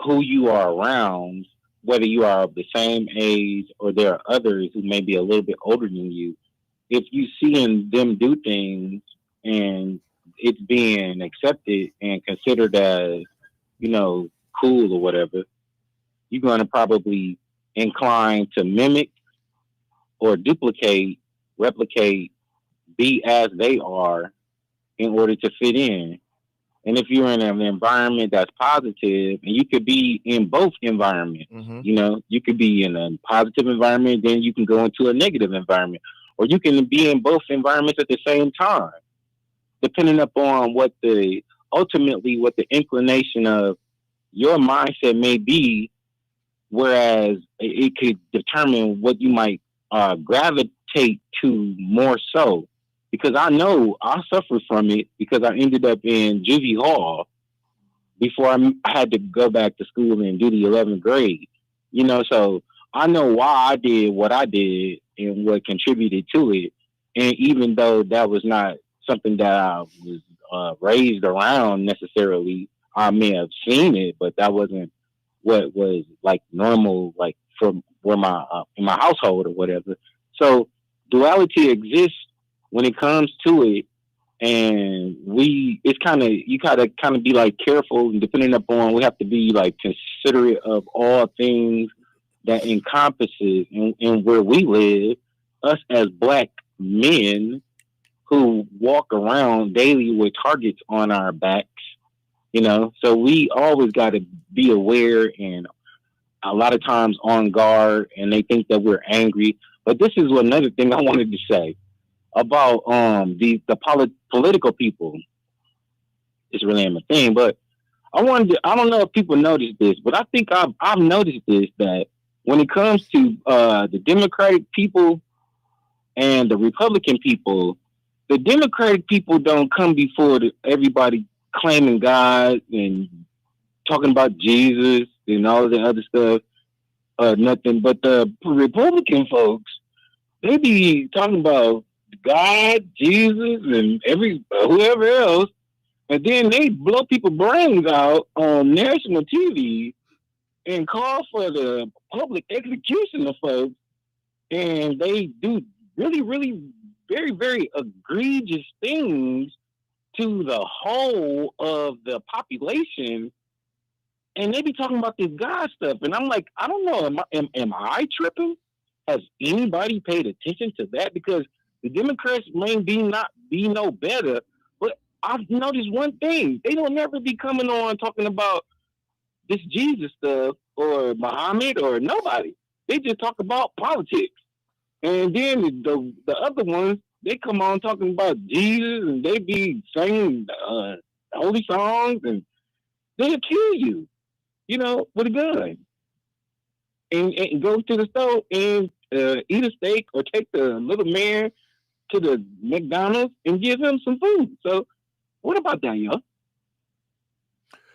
who you are around, whether you are of the same age or there are others who may be a little bit older than you, if you seeing them do things and it's being accepted and considered as, cool or whatever, you're going to probably incline to mimic or duplicate, replicate, be as they are in order to fit in. And if you're in an environment that's positive, and you could be in both environments, you could be in a positive environment, then you can go into a negative environment, or you can be in both environments at the same time, depending upon what the inclination of your mindset may be, whereas it could determine what you might gravitate to more so. Because I know I suffered from it because I ended up in juvie hall before I had to go back to school and do the 11th grade. So I know why I did what I did and what contributed to it. And even though that was not something that I was raised around necessarily, I may have seen it, but that wasn't what was like normal, like from where in my household or whatever. So duality exists when it comes to it, and you gotta kind of be like careful, and depending upon, we have to be like considerate of all things that encompasses in where we live, us as Black men who walk around daily with targets on our backs, so we always got to be aware and a lot of times on guard, and they think that we're angry. But this is another thing I wanted to say about the political people. It's really a thing, but I don't know if people notice this, but I think I've noticed this, that when it comes to the Democratic people and the Republican people, the Democratic people don't come before everybody claiming God and talking about Jesus and all of the other stuff. Nothing. But the Republican folks, they be talking about God, Jesus, and whoever else, and then they blow people's brains out on national TV and call for the public execution of folks, and they do really, really, very, very egregious things to the whole of the population. And they be talking about this God stuff, and I'm like, I don't know, am I tripping? Has anybody paid attention to that? Because the Democrats may not be no better, but I've noticed one thing: they don't never be coming on talking about this Jesus stuff or Muhammad or nobody. They just talk about politics, and then the other ones, they come on talking about Jesus, and they be singing holy songs, and they'll kill you, with a gun, and go to the store and eat a steak or take the little man to the McDonald's and give him some food. So what about that, y'all?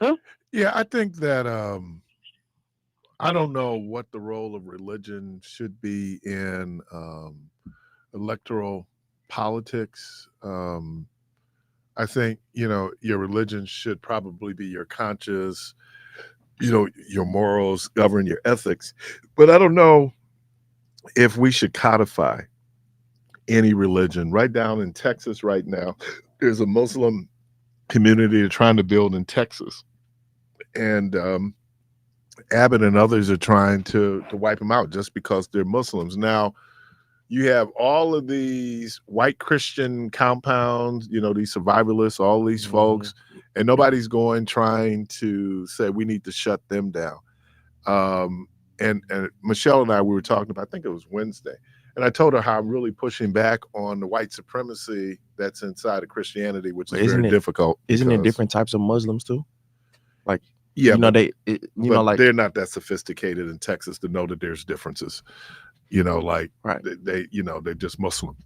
Huh? Yeah, I think that I don't know what the role of religion should be in electoral politics. I think, your religion should probably be your conscience, your morals govern your ethics. But I don't know if we should codify any religion. Right down in Texas right now, there's a Muslim community they're trying to build in Texas. And Abbott and others are trying to wipe them out just because they're Muslims. Now, you have all of these white Christian compounds, these survivalists, all these folks, and nobody's trying to say we need to shut them down. And Michelle and I, we were talking about, I think it was Wednesday, and I told her how I'm really pushing back on the white supremacy that's inside of Christianity, which is very difficult. Isn't it different types of Muslims too? Like, yeah, like they're not that sophisticated in Texas to know that there's differences. Right. They're just Muslim.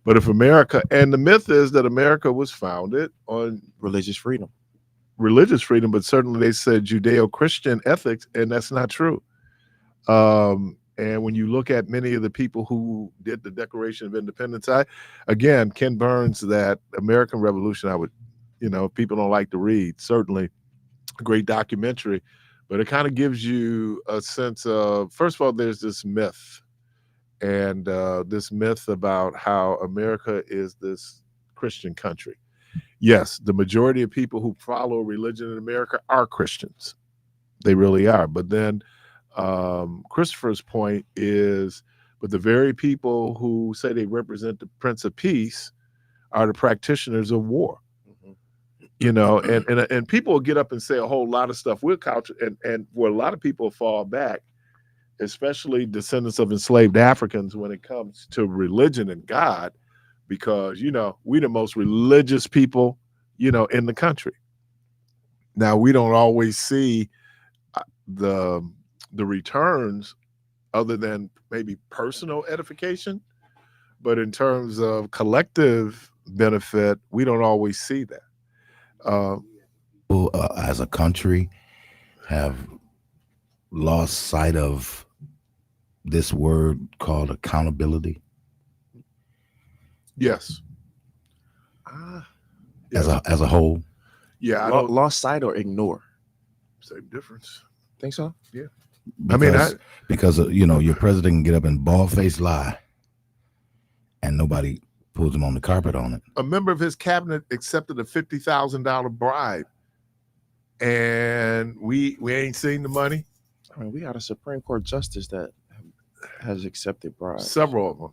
But if America, and the myth is that America was founded on religious freedom, but certainly they said Judeo-Christian ethics, and that's not true. And when you look at many of the people who did the Declaration of Independence, Ken Burns, that American Revolution, I would, people don't like to read, certainly a great documentary, but it kind of gives you a sense of, first of all, there's this myth, and this myth about how America is this Christian country. Yes, the majority of people who follow religion in America are Christians. They really are. But then Christopher's point is, but the very people who say they represent the Prince of Peace are the practitioners of war. And people will get up and say a whole lot of stuff. We'll couch, and where a lot of people fall back, especially descendants of enslaved Africans, when it comes to religion and God, because, we the most religious people, in the country. Now, we don't always see the returns other than maybe personal edification, but in terms of collective benefit, we don't always see that. As a country, have lost sight of this word called accountability. Yes. As a whole. Yeah. Lost sight or ignore. Same difference. Think so? Yeah. Because your president can get up and bald-faced lie, and nobody pulls him on the carpet on it. A member of his cabinet accepted a $50,000 bribe, and we ain't seen the money. I mean, we got a Supreme Court justice that has accepted bribes. Several of them.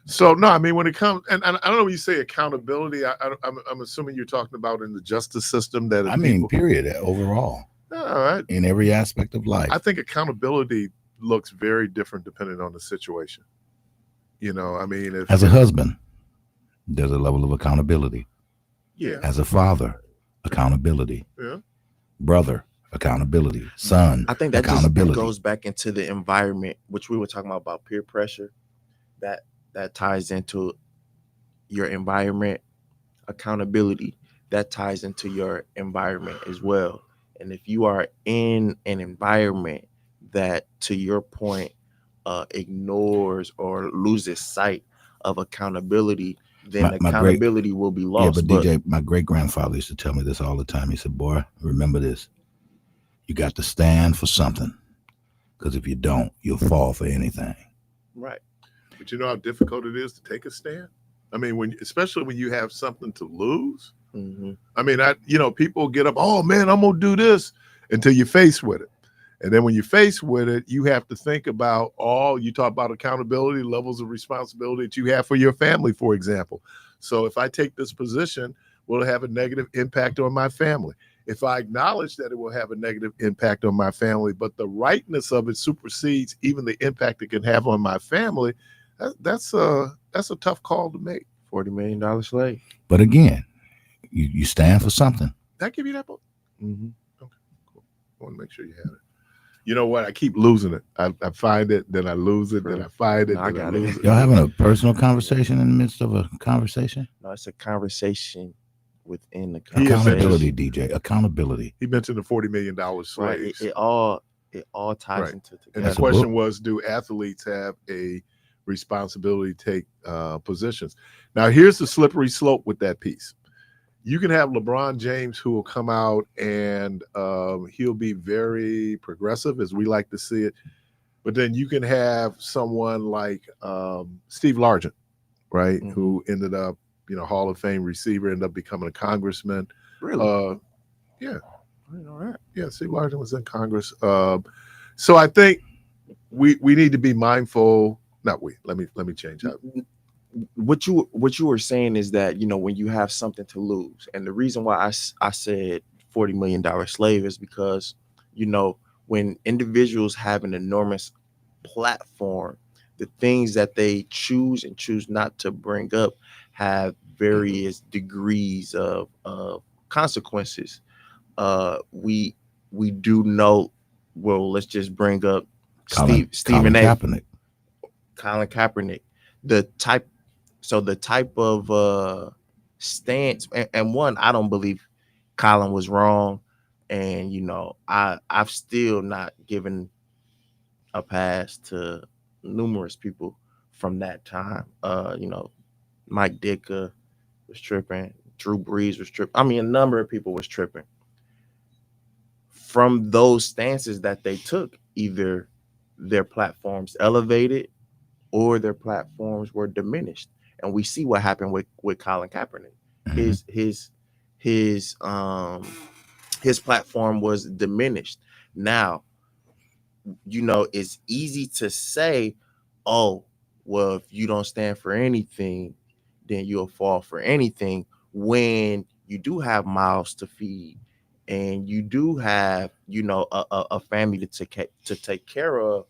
So no, I mean, when it comes, and I don't know when you say accountability, I'm assuming you're talking about in the justice system that. Period. Overall. All right. In every aspect of life. I think accountability looks very different depending on the situation. As a husband, there's a level of accountability. Yeah. As a father, accountability. Yeah. Brother, accountability. Son, I think that just accountability. goes back into the environment, which we were talking about peer pressure. That ties into your environment. Accountability, that ties into your environment as well. And if you are in an environment that, to your point, ignores or loses sight of accountability, then accountability will be lost. Yeah, but DJ, my great grandfather used to tell me this all the time. He said, "Boy, remember this. You got to stand for something, because if you don't, you'll fall for anything." Right. But you know how difficult it is to take a stand? I mean, especially when you have something to lose. Mm-hmm. I mean, people get up, oh man, I'm gonna do this, until you're faced with it. And then when you're faced with it, you have to think about you talk about accountability, levels of responsibility that you have for your family, for example. So if I take this position, will it have a negative impact on my family? If I acknowledge that it will have a negative impact on my family, but the rightness of it supersedes even the impact it can have on my family, that's a tough call to make. $40 million slave. But again, you stand for something. Did I give you that book? Mm-hmm. Okay, cool. I want to make sure you have it. You know what? I keep losing it. I find it, then I lose it, then I find it, then I lose it. Y'all having a personal conversation in the midst of a conversation? No, it's a conversation within the conversation. Accountability, DJ. Accountability. He mentioned the $40 million slaves. Right. It all ties into together. And the question was, do athletes have a responsibility to take positions? Now, here's the slippery slope with that piece. You can have LeBron James who will come out and he'll be very progressive, as we like to see it. But then you can have someone like Steve Largent, right, Mm-hmm. who ended up, Hall of Fame receiver, ended up becoming a congressman. Really? Yeah. I didn't know that. Yeah, Steve Largent was in Congress. So I think we need to be mindful. Not we. Let me change that. What you were saying is that, when you have something to lose, and the reason why I said $40 million slave is because, when individuals have an enormous platform, the things that they choose and choose not to bring up have various degrees of consequences. We do know. Well, let's just bring up Stephen A. Colin Kaepernick. The type of stance, and one, I don't believe Colin was wrong, and I've still not given a pass to numerous people from that time. Mike Ditka was tripping, Drew Brees was tripping. I mean, a number of people was tripping from those stances that they took. Either their platforms elevated or their platforms were diminished. And we see what happened with Colin Kaepernick. Mm-hmm. His platform was diminished. Now, it's easy to say, oh, well, if you don't stand for anything, then you'll fall for anything, when you do have mouths to feed and you do have, a family to take care of.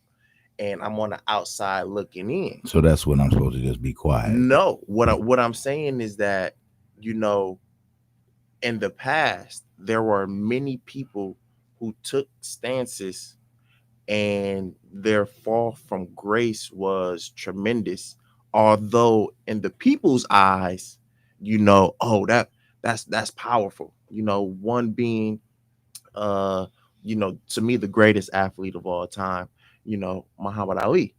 And I'm on the outside looking in. So that's when I'm supposed to just be quiet. No, what I'm saying is that, in the past, there were many people who took stances and their fall from grace was tremendous. Although in the people's eyes, oh, that's powerful. One being, to me, the greatest athlete of all time, Muhammad Ali.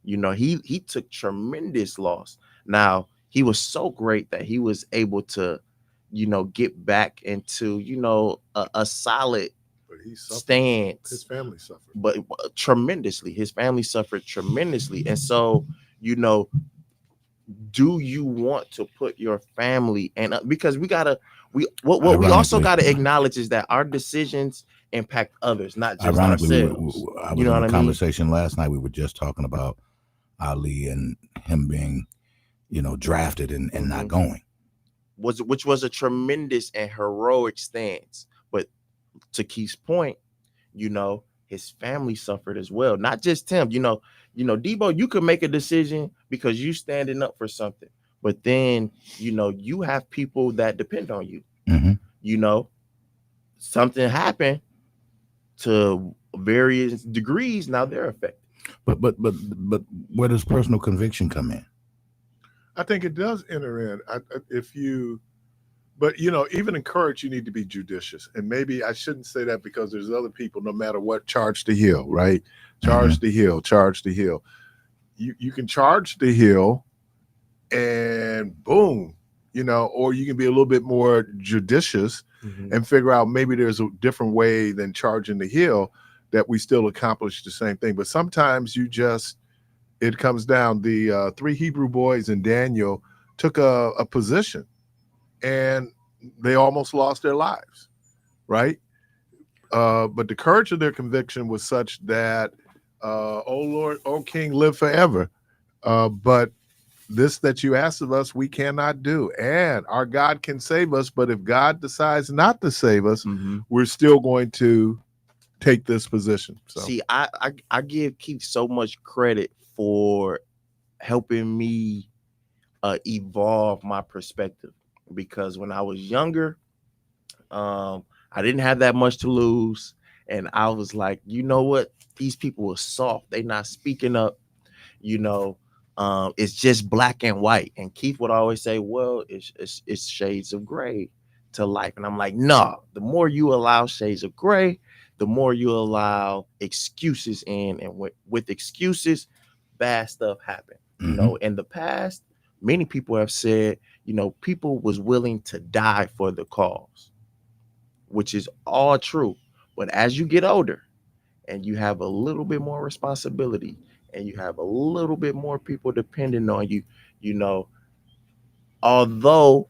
He took tremendous loss. Now, he was so great that he was able to, get back into, a solid stance. His family suffered. But tremendously. His family suffered tremendously. And so, do you want to put your family, and because we also gotta acknowledge is that our decisions impact others, not just ourselves. I was in a conversation last night. We were just talking about Ali and him being, drafted and Mm-hmm. not going. Which was a tremendous and heroic stance. But to Keith's point, his family suffered as well. Not just him. Debo, you could make a decision because you standing up for something. But then, you have people that depend on you. Mm-hmm. Something happened, to various degrees, now they're affected. But where does personal conviction come in? I think it does enter in. But even in courage, you need to be judicious. And maybe I shouldn't say that because there's other people, no matter what, charge the hill, right? Charge the hill, charge the hill. You can charge the hill and boom, or you can be a little bit more judicious and figure out maybe there's a different way than charging the hill that we still accomplish the same thing. But sometimes it comes down. The 3 Hebrew boys and Daniel took a position and they almost lost their lives, right? But the courage of their conviction was such that, oh Lord, oh King, live forever. But this that you asked of us, we cannot do. And our God can save us, but if God decides not to save us, we're still going to take this position. So. See, I give Keith so much credit for helping me evolve my perspective, because when I was younger, I didn't have that much to lose, and I was like, you know what, these people are soft, they not speaking up, it's just black and white. And Keith would always say, well, it's shades of gray to life. And I'm like, no, the more you allow shades of gray, the more you allow excuses in, and with excuses, bad stuff happen. In the past, many people have said, people was willing to die for the cause, which is all true. But as you get older and you have a little bit more responsibility and you have a little bit more people depending on you, although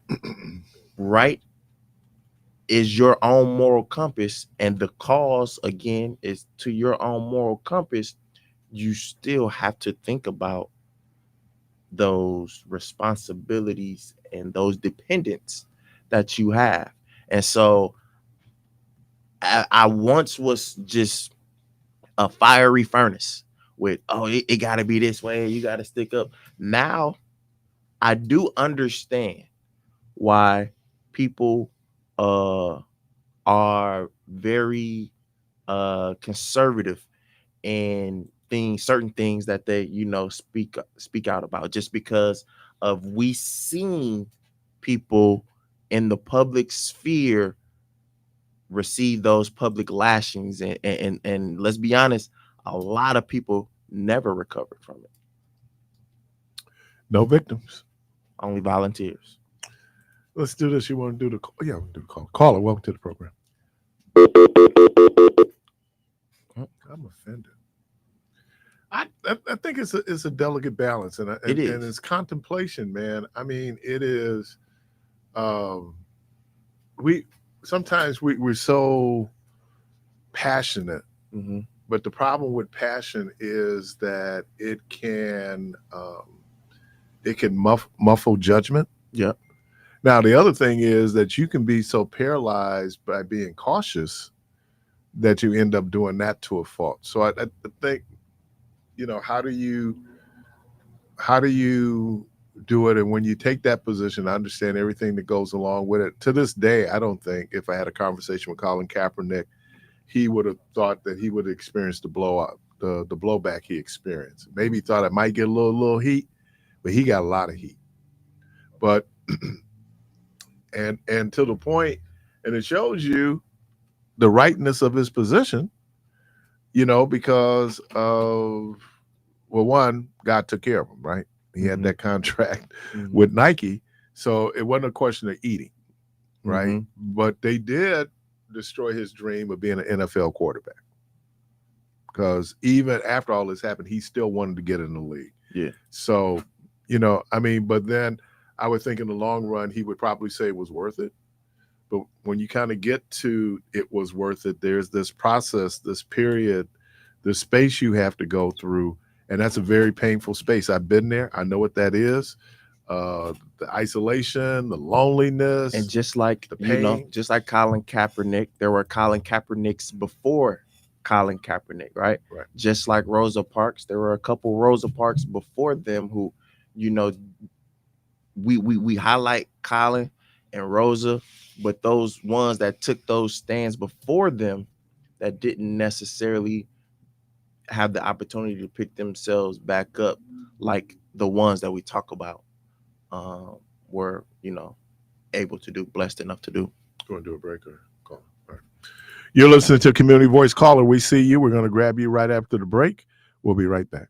right is your own moral compass and the cause again is to your own moral compass, you still have to think about those responsibilities and those dependents that you have. And so I once was just a fiery furnace with, it got to be this way, you got to stick up. Now I do understand why people are very conservative in certain things that they speak out about, just because of we seen people in the public sphere receive those public lashings, and let's be honest, a lot of people never recovered from it. No victims, only volunteers. Let's do this. You want to do the call? Yeah, we'll do the call. Caller, welcome to the program. I'm offended. I think it's a delicate balance, and it's contemplation, man. I mean, it is. Sometimes we're so passionate, but the problem with passion is that it can muffle judgment. Yeah. Now the other thing is that you can be so paralyzed by being cautious that you end up doing that to a fault. So I think, how do you do it? And when you take that position, I understand everything that goes along with it. To this day, I don't think if I had a conversation with Colin Kaepernick, he would have thought that he would experience the blow up, the blowback he experienced. Maybe he thought it might get a little heat, but he got a lot of heat. But and to the point, and it shows you the rightness of his position, because of, well, one, God took care of him, right? He had that contract with Nike. So it wasn't a question of eating, right? But they did destroy his dream of being an NFL quarterback. Because even after all this happened, he still wanted to get in the league. Yeah. So, but then I would think in the long run, he would probably say it was worth it. But when you kind of get to it was worth it, there's this process, this period, the space you have to go through. And that's a very painful space. I've been there. I know what that is. The isolation, the loneliness. And just like, the pain. Just like Colin Kaepernick, there were Colin Kaepernicks before Colin Kaepernick, right? Right. Just like Rosa Parks, there were a couple Rosa Parks before them who, we highlight Colin and Rosa, but those ones that took those stands before them, that didn't necessarily have the opportunity to pick themselves back up like the ones that we talk about were, able to do, blessed enough to do. Going to do a break or call? All right. You're listening to Community Voice Caller. We see you. We're going to grab you right after the break. We'll be right back.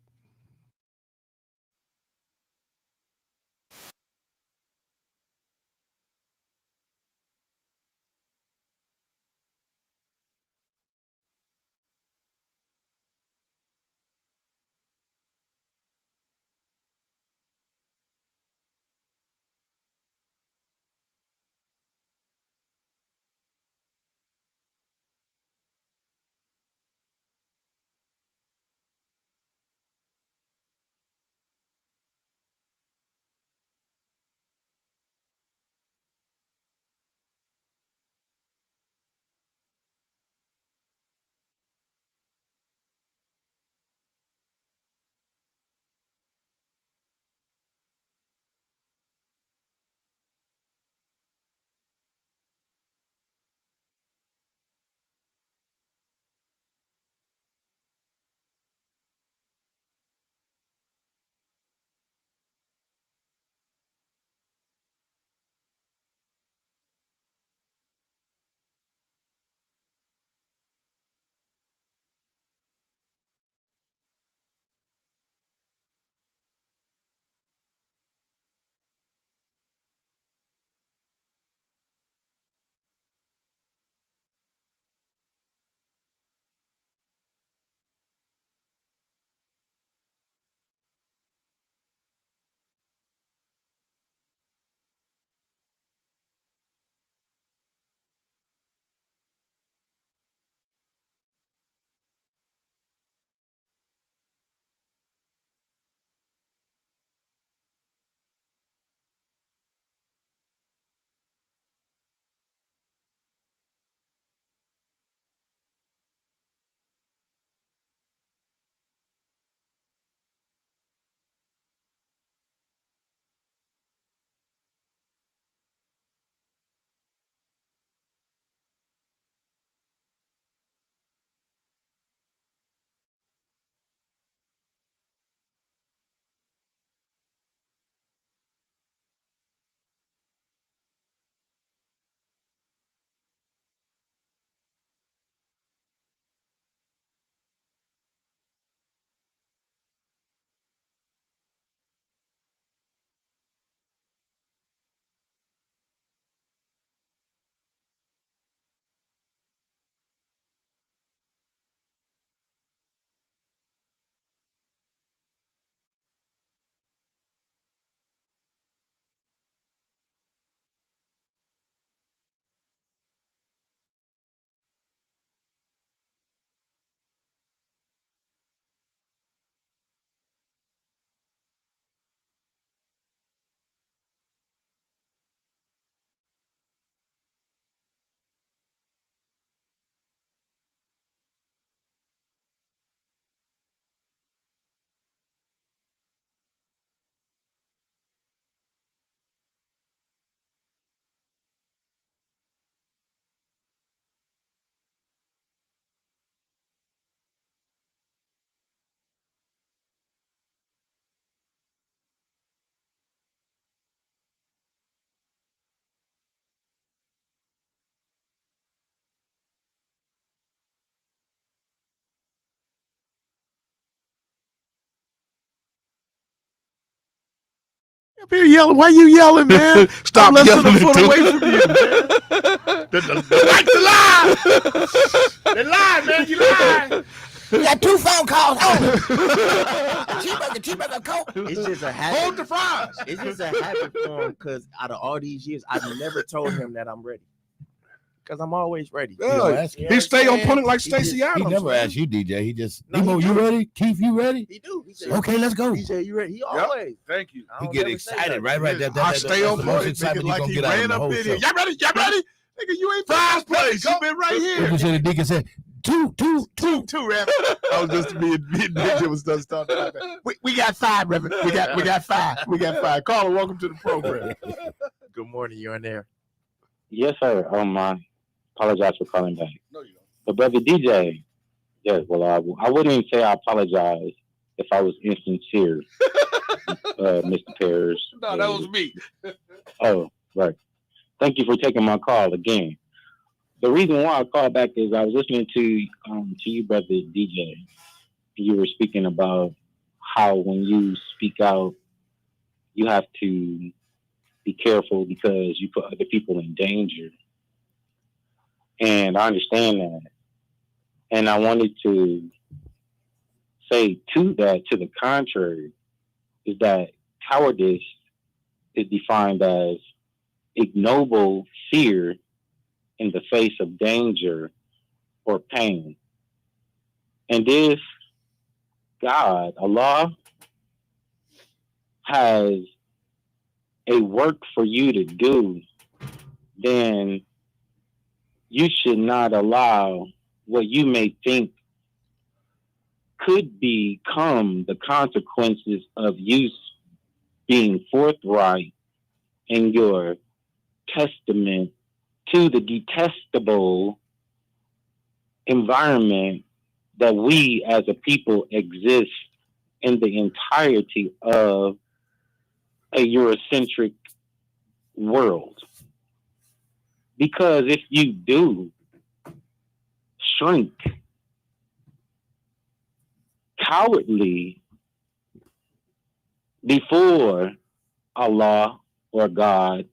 Up here yelling. Why you yelling, man? Stop I'm less yelling than a foot too. away from you, man. The lights are live. They live, man. You live. We got 2 phone calls. Cheeseburger, Coke. It's just a habit. Hold the fries. It's just a habit for him because out of all these years, I've never told him that I'm ready. Because I'm always ready. Yeah, he stay on point like Stacey He Adams. never asked you, DJ. He just, No, he Debo, you do. ready? Keith, you ready? He do. He said, Okay, let's go. He said, you ready? He always. Thank you. I He don't get never say excited, that. right? I stay on that's the most point. excitement Like you're he going to get out of ran the up whole in show. here. Y'all ready? Y'all ready? Nigga, you ain't fries place. You been right here. You said the deacon said, two. Two, Rev. I was just being DJ was done talking about that. We got 5, Reverend. We got 5. We got 5. Caller, welcome to the program. Good morning. You're on there. Yes, sir. Oh my. Apologize for calling back. No, you don't. But brother DJ, yes, well, I wouldn't say I apologize if I was insincere, Mr. Parris. No, that was me. Oh, right. Thank you for taking my call again. The reason why I called back is I was listening to you, brother DJ. You were speaking about how when you speak out, you have to be careful because you put other people in danger. And I understand that. And I wanted to say to the contrary, is that cowardice is defined as ignoble fear in the face of danger or pain. And if God, Allah, has a work for you to do, then you should not allow what you may think could become the consequences of you being forthright in your testament to the detestable environment that we as a people exist in the entirety of a Eurocentric world. Because if you do shrink cowardly before Allah or God,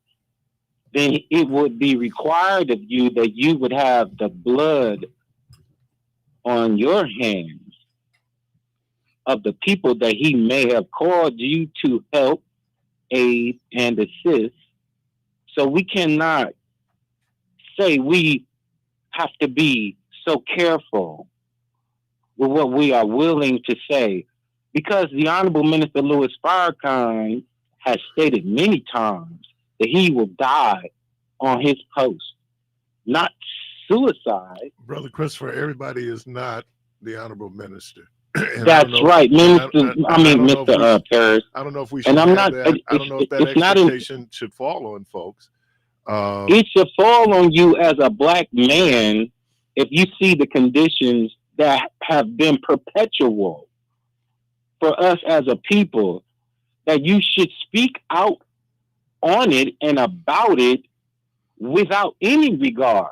then it would be required of you that you would have the blood on your hands of the people that he may have called you to help, aid, and assist. So we cannot say we have to be so careful with what we are willing to say, because the Honorable Minister Louis Farrakhan has stated many times that he will die on his post, not suicide. Brother Christopher, everybody is not the honorable minister. That's right, Minister. Mr. Parris. I don't know if we should. And I'm have not. that. I don't know if that expectation should fall on folks. It should fall on you as a black man if you see the conditions that have been perpetual for us as a people, that you should speak out on it and about it without any regard,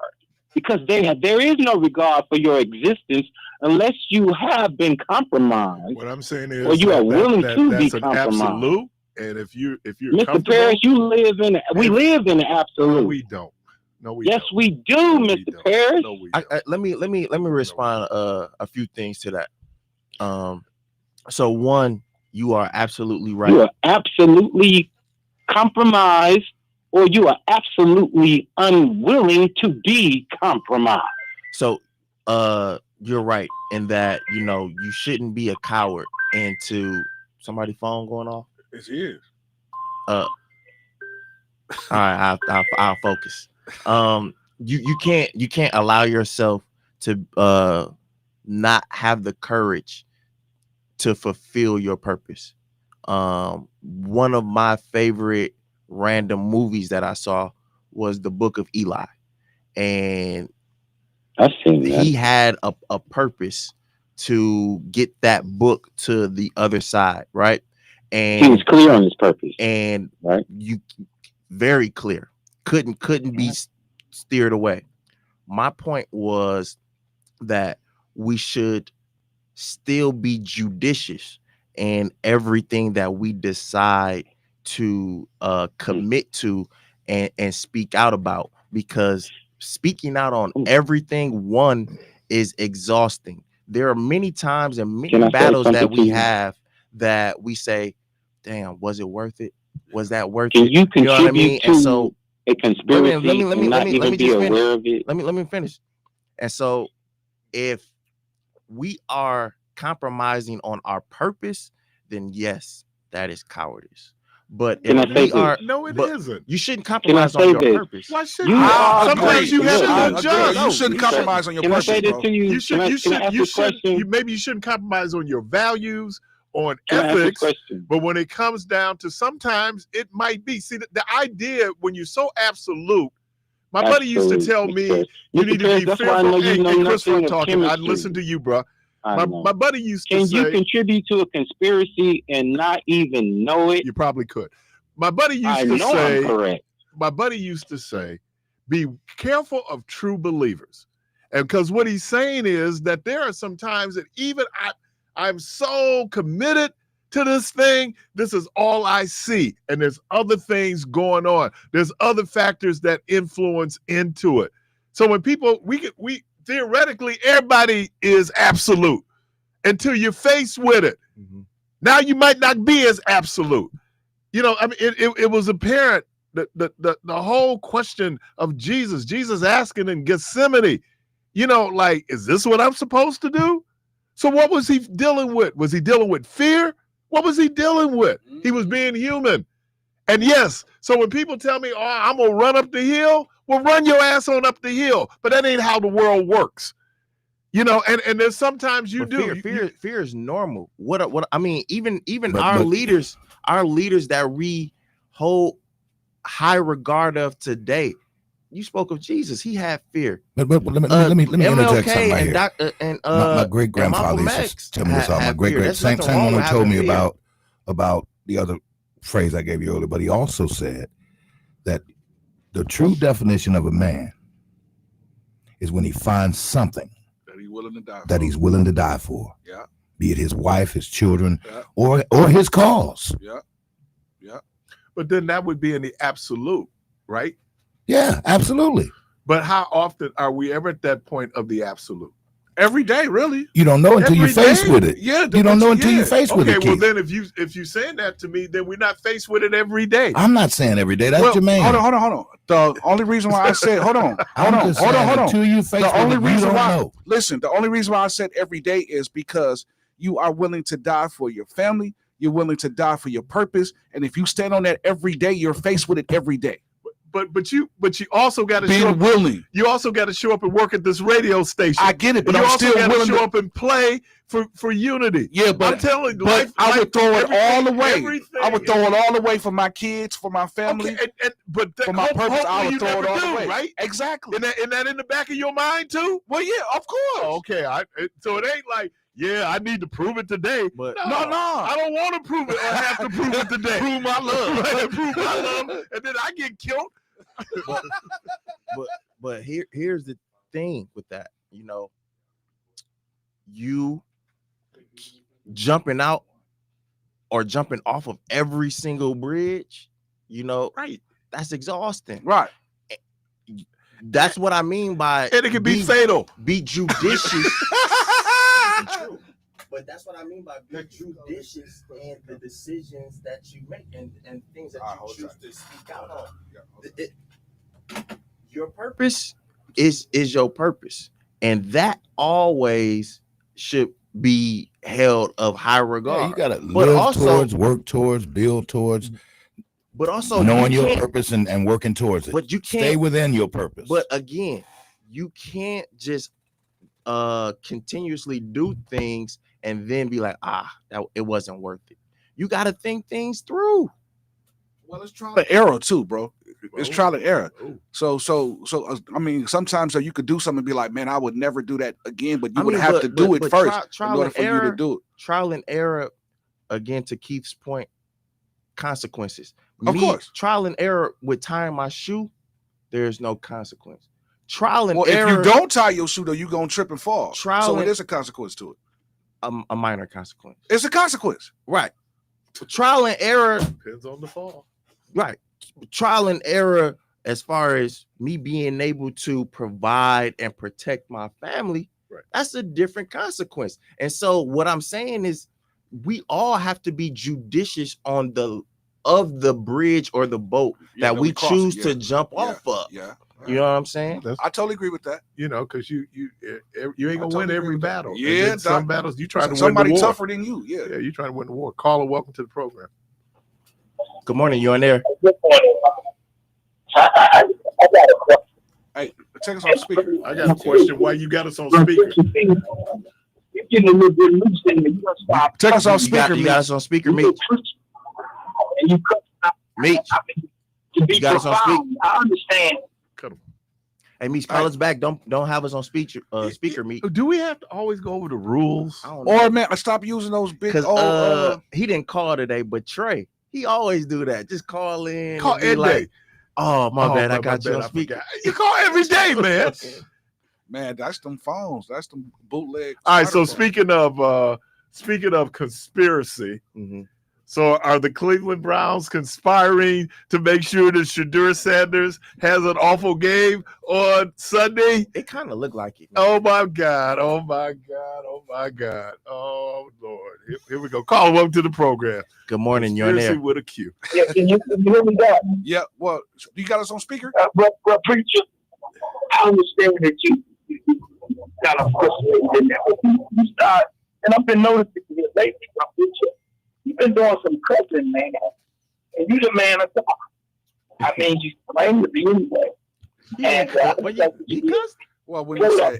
because there is no regard for your existence unless you have been compromised. What I'm saying is, or you are willing to be compromised. Absolute. And if you're Mr. Parris, we live in an absolute. No, we don't. No, we yes, don't. we do, no, Mr. Parris. No, we don't. Let me respond a few things to that. So one, you are absolutely right. You are absolutely compromised, or you are absolutely unwilling to be compromised. So you're right in that, you shouldn't be a coward into somebody's phone going off. It's his. All right, I'll focus. You can't allow yourself to not have the courage to fulfill your purpose. One of my favorite random movies that I saw was The Book of Eli, and I've seen that. He had a purpose to get that book to the other side, right? And he was clear on his purpose, and right, you very clear, couldn't be steered away. My point was that we should still be judicious in everything that we decide to commit to and speak out about, because speaking out on everything, one, is exhausting. There are many times and many battles that we have that we say, damn, was it worth it? Was that worth it? You know what I mean? And so a conspiracy, let me just aware of it. Let me finish. And so if we are compromising on our purpose, then yes, that is cowardice. But if we are, no, it isn't. You shouldn't compromise on your purpose. Why should you? Sometimes you have to judge. You shouldn't compromise on your purpose. Can I say this to you? Maybe you shouldn't compromise on your values, on ethics. But when it comes down to, sometimes it might be. See, the idea when you're so absolute, My buddy used to tell me you need to be that's why I know fearful. you know Hey, Chris, nothing I'm of talking. I chemistry. listen to you, bro. I know. My buddy used to Can say, you contribute to a conspiracy and not even know it? you probably could. My buddy used I to know say, I'm correct. my buddy used to say, be careful of true believers. And because what he's saying is that there are some times that even I'm so committed to this thing, this is all I see. And there's other things going on. There's other factors that influence into it. So when people, we theoretically, everybody is absolute until you're faced with it. Mm-hmm. Now you might not be as absolute. You know, I mean, it was apparent that the whole question of Jesus asking in Gethsemane, you know, like, is this what I'm supposed to do? So what was he dealing with? Was he dealing with fear? What was he dealing with? He was being human. And yes, so when people tell me, oh, I'm going to run up the hill, well, run your ass on up the hill. But that ain't how the world works. You know, and there's sometimes you do. Fear is normal. What I mean, even our leaders that we hold high regard of today. You spoke of Jesus. He had fear. But let me interject something right here. My great grandfather used to tell me this all. My great same one who told me about the other phrase I gave you earlier. But he also said that the true definition of a man is when he finds something that he's willing to die for. Yeah. Be it his wife, his children, or his cause. Yeah. Yeah. But then that would be in the absolute, right? Yeah, absolutely. But how often are we ever at that point of the absolute? Every day, really. You don't know until you're faced with it. Yeah, you don't know until you're faced with it. Okay, well then, if you're saying that to me, then we're not faced with it every day. I'm not saying every day. That's Jermaine. Hold on. The only reason why I said, hold on. Until you face the only with it, reason you don't why, know. listen, the only reason why I said every day is because you are willing to die for your family. You're willing to die for your purpose, and if you stand on that every day, you're faced with it every day. But you also got to be willing. You also got to show up and work at this radio station. I get it, but you I'm also still got willing to show up and play for unity. Yeah, but I'm telling you, I would throw it all away. I would throw it all away for my kids, for my family, but for my purpose. I would throw it all away. Right? Exactly. Isn't that in the back of your mind too? Well, yeah, of course. Okay, so it ain't like, yeah, I need to prove it today. But no, I don't want to prove it. I have to prove it today. Prove my love. Right? Prove my love, and then I get killed. but here's the thing with that, you know, you jumping out or jumping off of every single bridge, you know, right? That's exhausting, right? That's what I mean by, and it can be fatal. Be judicious. True. But that's what I mean by being judicious in the decisions that you make and things that you choose to speak out on. Your purpose is your purpose, and that always should be held of high regard. Yeah, you gotta live towards, work towards, build towards, but also knowing your purpose and working towards it. But you can't stay within your purpose. But again, you can't just continuously do things and then be like, that it wasn't worth it. You got to think things through. Well, it's trial and error too, bro. It's trial and error. So I mean, sometimes you could do something and be like, man, I would never do that again, but you would have to do it first in order for you to do it. Trial and error, again, to Keith's point, consequences. Of course. Trial and error with tying my shoe, there's no consequence. Trial and error. If you don't tie your shoe, though, you're going to trip and fall. So it is a consequence to it. A minor consequence. It's a consequence. Right. Trial and error. Depends on the fall. Right. Trial and error as far as me being able to provide and protect my family, right, that's a different consequence. And so what I'm saying is we all have to be judicious on the bridge or the boat that we choose to jump off of. Yeah. You know what I'm saying? I totally agree with that. You know, because you ain't gonna win every battle. Yeah, some battles you try to win somebody the war. tougher than you. Yeah, you trying to win the war. Caller, welcome to the program. Good morning. You on there? Good morning. I got a question. Hey, take us on speaker. I got a question. Why you got us on speaker? You're getting a little bit loose in there. You gotta stop. Take us on speaker. You got us on speaker, Meech. And you cut out. Meech. To be you got us on speaker. I understand. Cut him. Hey, Meech, call us back. Don't have us on speaker Meech. Do we have to always go over the rules? Or man, I stop using those big. He didn't call today, but Trey, he always do that. Just call in. Call every day. Oh my bad, I got you on speaker. You call every day, man. Man, that's them phones. That's them bootleg. All right. So speaking of conspiracy, so are the Cleveland Browns conspiring to make sure that Shadur Sanders has an awful game on Sunday? It kind of looked like it. Man. Oh my God! Oh my God! Oh my God! Oh Lord! Here we go. Call, welcome to the program. Good morning. You're on there with a Q. Yeah, can you hear me back? Yeah. Well, you got us on speaker? Well, preacher, I understand that you kind of frustrated in that. You start, and I've been noticing here lately, my preacher, you've been doing some cussing, man. And you the man of God. I mean, you claim to be anyway. And well, when you say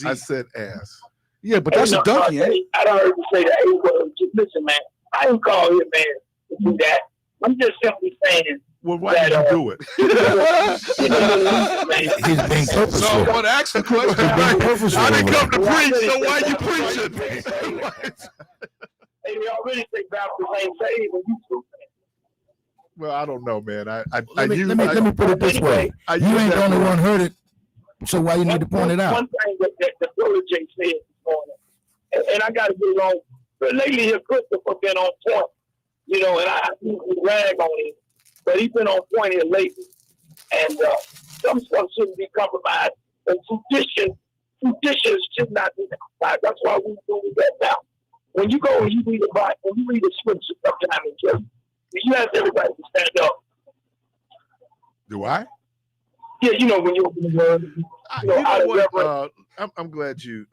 I said ass. Yeah, but that's a donkey, ain't it? I don't heard you say the A word. Just listen, man. I ain't call him, man, to do that. I'm just simply saying. Well, why did you do it? He's being purposeful. So I want to ask the question. I didn't come to preach, so why you preaching? Hey, they already say Baptist ain't saved when you do. Well, I don't know, man. Let me put it this way. You ain't the only one heard it, so why you need to point it out? One thing that the Protege said this morning, and I got to get it on, but lately here, Christopher been on point, you know, and I usually rag on him, but he's been on point here lately. And some stuff shouldn't be compromised, and traditions should not be compromised. That's why we do that now. When you go and you read the Bible, when you read the scripture sometime in church, you ask everybody to stand up. Do I? Yeah, you know when you open the word. I'm glad you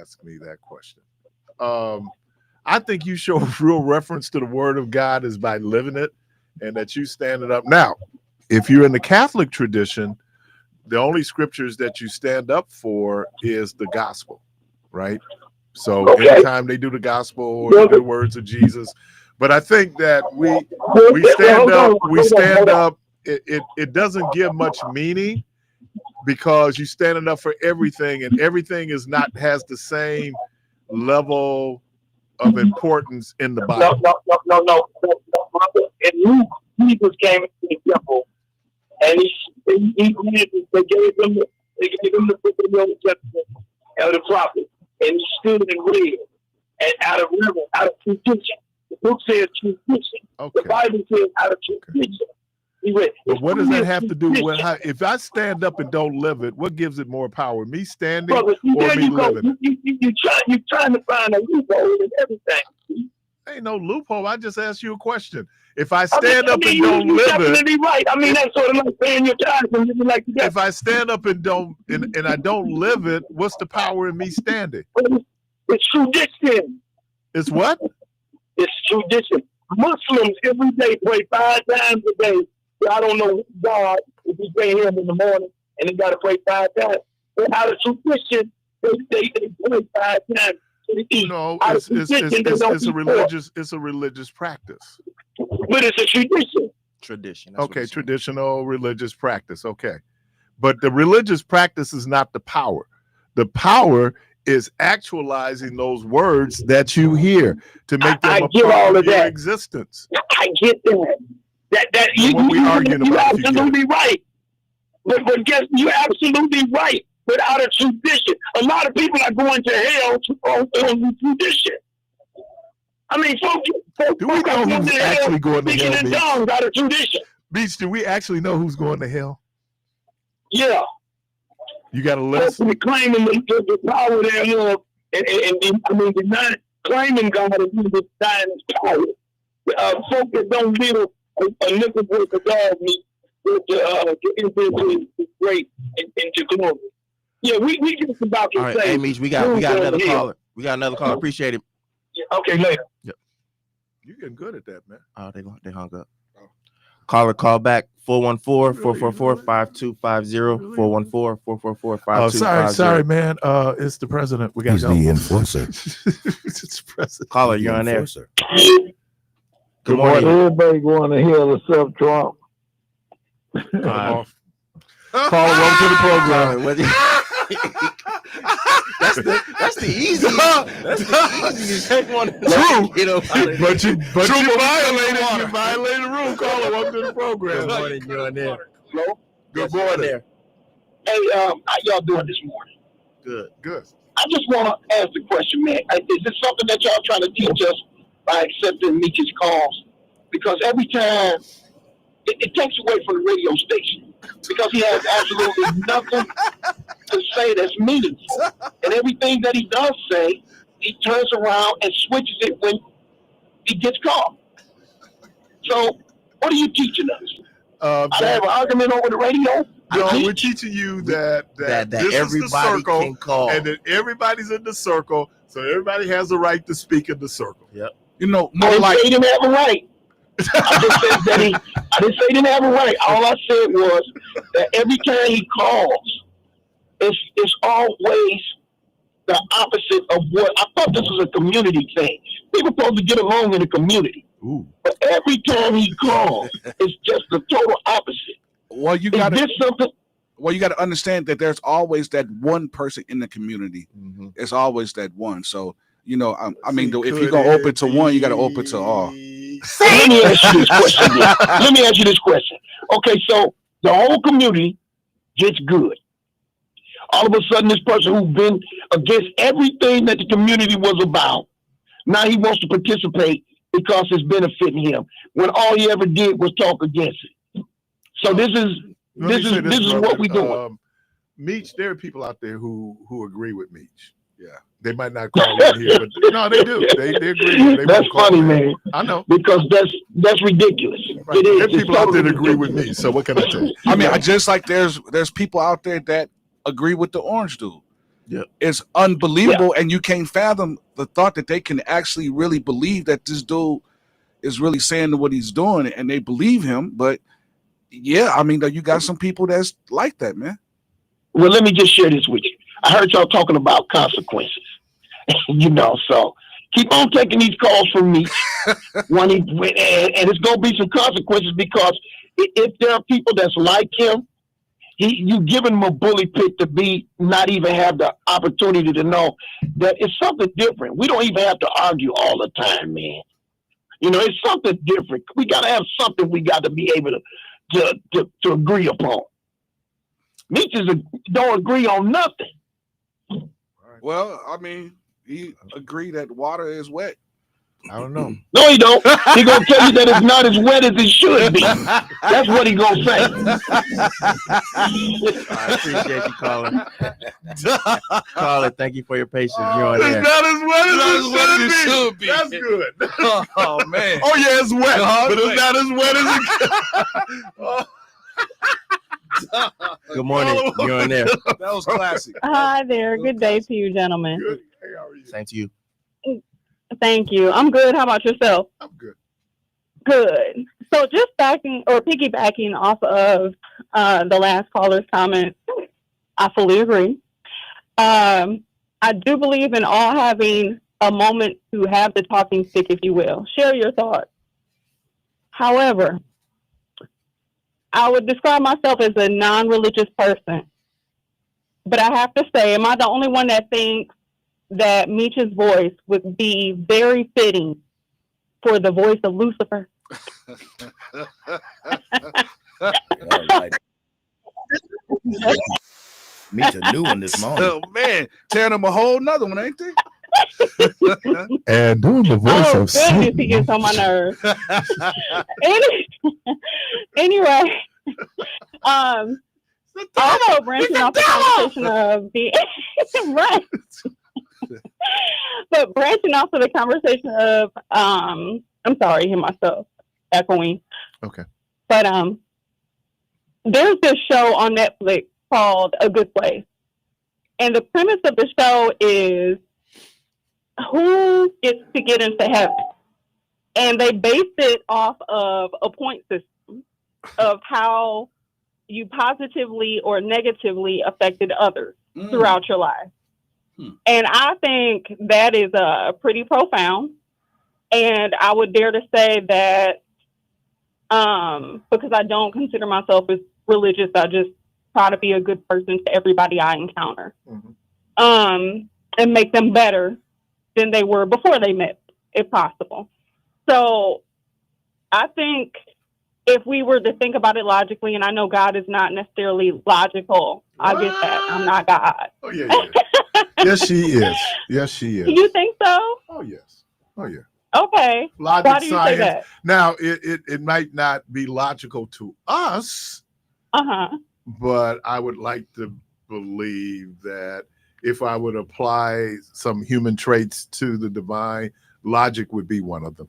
asked me that question. I think you show real reference to the Word of God is by living it, and that you stand it up. Now, if you're in the Catholic tradition, the only scriptures that you stand up for is the gospel, right? So anytime they do the gospel or the words of Jesus, but I think that we stand up. It doesn't give much meaning because you standing up for everything, and everything has the same level of importance in the Bible. No. And Luke, Jesus came into the temple, and they gave him the book of the Old Testament of the prophet. And he stood and read, and out of tradition. The book says tradition. Okay. The Bible says out of tradition. He read. But what does that have to do with if I stand up and don't live it? What gives it more power? Me standing or me living it? You're trying to find a loophole in everything. Ain't no loophole. I just asked you a question. If I stand up and don't live it, definitely right. I mean, that's sort of like saying your time and living like that. If I stand up and I don't live it, what's the power in me standing? It's tradition. It's what? It's tradition. Muslims every day pray 5 times a day. I don't know God if you pray him in the morning and they got to pray 5 times. But out of tradition, they pray 5 times. No, it's a religious practice. But it's a tradition. Tradition. Okay, traditional religious practice. Okay. But the religious practice is not the power. The power is actualizing those words that you hear to make them a part of your existence. I get that. That you absolutely right. But guess you're absolutely right. But out of tradition, a lot of people are going to hell on tradition. I mean, folks do we know who's actually going to hell? Speaking in tongues out of tradition. Beach, do we actually know who's going to hell? Yeah. You got a list? Folks claiming the power thereof, and denying, claiming God and denying his power. Folks that don't live a nickel worth of dog meat to into great into glory. Yeah, we just about to say. Hey, Meech, we got another caller. We got another caller. Appreciate it. Yeah, okay, later. Yep. You're getting good at that, man. Oh, they hung up. Oh. Caller, call back 414-444-5250. 414-444-5250. Oh, sorry, man. It's the president. We got He's the enforcer. It's the president. Caller, you're on there. Good morning. Everybody going to hell except Trump. Caller, welcome to the program. That's the easiest. That's the easiest one. True, but you violated the rule. Caller, welcome to the program. Good morning, you're on there. Hello? Good morning. Hey, how y'all doing this morning? Good. I just want to ask the question, man. Is this something that y'all trying to teach us by accepting Meech's calls? Because every time it takes away from the radio station because he has absolutely nothing to say that's meaningful. And everything that he does say, he turns around and switches it when he gets called. So, what are you teaching us? I have an argument over the radio? No, we're teaching you that this everybody is the circle, can call. and that everybody's in the circle, so everybody has the right to speak in the circle. Yep. You know, I didn't say he didn't have a right. I just said that I didn't say he didn't have a right. All I said was that every time he calls, it's always the opposite of what I thought this was a community thing. People supposed to get along in a community. Ooh. But every time he calls, it's just the total opposite. Well, you Is got this something? Well, you got to understand that there's always that one person in the community. Mm-hmm. It's always that one. So, you know, I mean, if you're going to open to one, you got to open to all. Let me ask you this question. Let me ask you this question. Okay, so the whole community gets good. All of a sudden, this person who's been against everything that the community was about, now he wants to participate because it's benefiting him, when all he ever did was talk against it. So this is what we doing. Meech, there are people out there who agree with Meech. Yeah, they might not call in here, but no, they do. They agree. They that's funny, man. I know, because that's ridiculous. Right. It is. There are people out there that agree with me. So what can I tell you? I mean, I just like there's people out there that agree with the orange dude. Yeah, it's unbelievable, and you can't fathom the thought that they can actually really believe that this dude is really saying what he's doing, and they believe him. But yeah, I mean, you got some people that's like that, man. Well, let me just share this with you. I heard y'all talking about consequences, so keep on taking these calls from me and it's going to be some consequences, because if there are people that's like him, you giving him a bully pit to be not even have the opportunity to know that it's something different. We don't even have to argue all the time, man. It's something different. We got to have something we got to be able to agree upon. Meechers don't agree on nothing. Well, I mean, he agreed that water is wet. I don't know. No, he don't. He gonna tell you that it's not as wet as it should be. That's what he gonna say. I appreciate you calling. Caller, thank you for your patience. You're on there. It's not as wet as it should be. That's good. Oh man. Oh yeah, it's wet, but it's not as wet as it. Good morning. You're on there. That was classic. Hi there. Good day to you, gentlemen. Good. Hey, how are you? Same to you. Thank you. I'm good. How about yourself? I'm good. Good. So just piggybacking off of the last caller's comment, I fully agree. I do believe in all having a moment to have the talking stick, if you will. Share your thoughts. However, I would describe myself as a non-religious person. But I have to say, am I the only one that thinks that Meech's voice would be very fitting for the voice of Lucifer? All right. Meech a new one this morning. Oh man, tearing them a whole nother one, ain't they? And doing the voice Oh, goodness, he gets on my nerves. Anyway, although branching off the conversation of the right, but branching off of the conversation of I'm sorry, I hear myself echoing. Okay. But there's this show on Netflix called A Good Place, and the premise of the show is who gets to get into heaven, and they based it off of a point system of how you positively or negatively affected others throughout your life. And I think that is pretty profound. And I would dare to say that because I don't consider myself as religious, I just try to be a good person to everybody I encounter. And make them better than they were before they met, if possible. So I think if we were to think about it logically, and I know God is not necessarily logical, I get that. I'm not God. Oh, yeah. Yes, she is. Yes, she is. You think so? Oh, yes. Oh, yeah. Okay. Logic, why do you science. say that? Now, it might not be logical to us, but I would like to believe that if I would apply some human traits to the divine, logic would be one of them.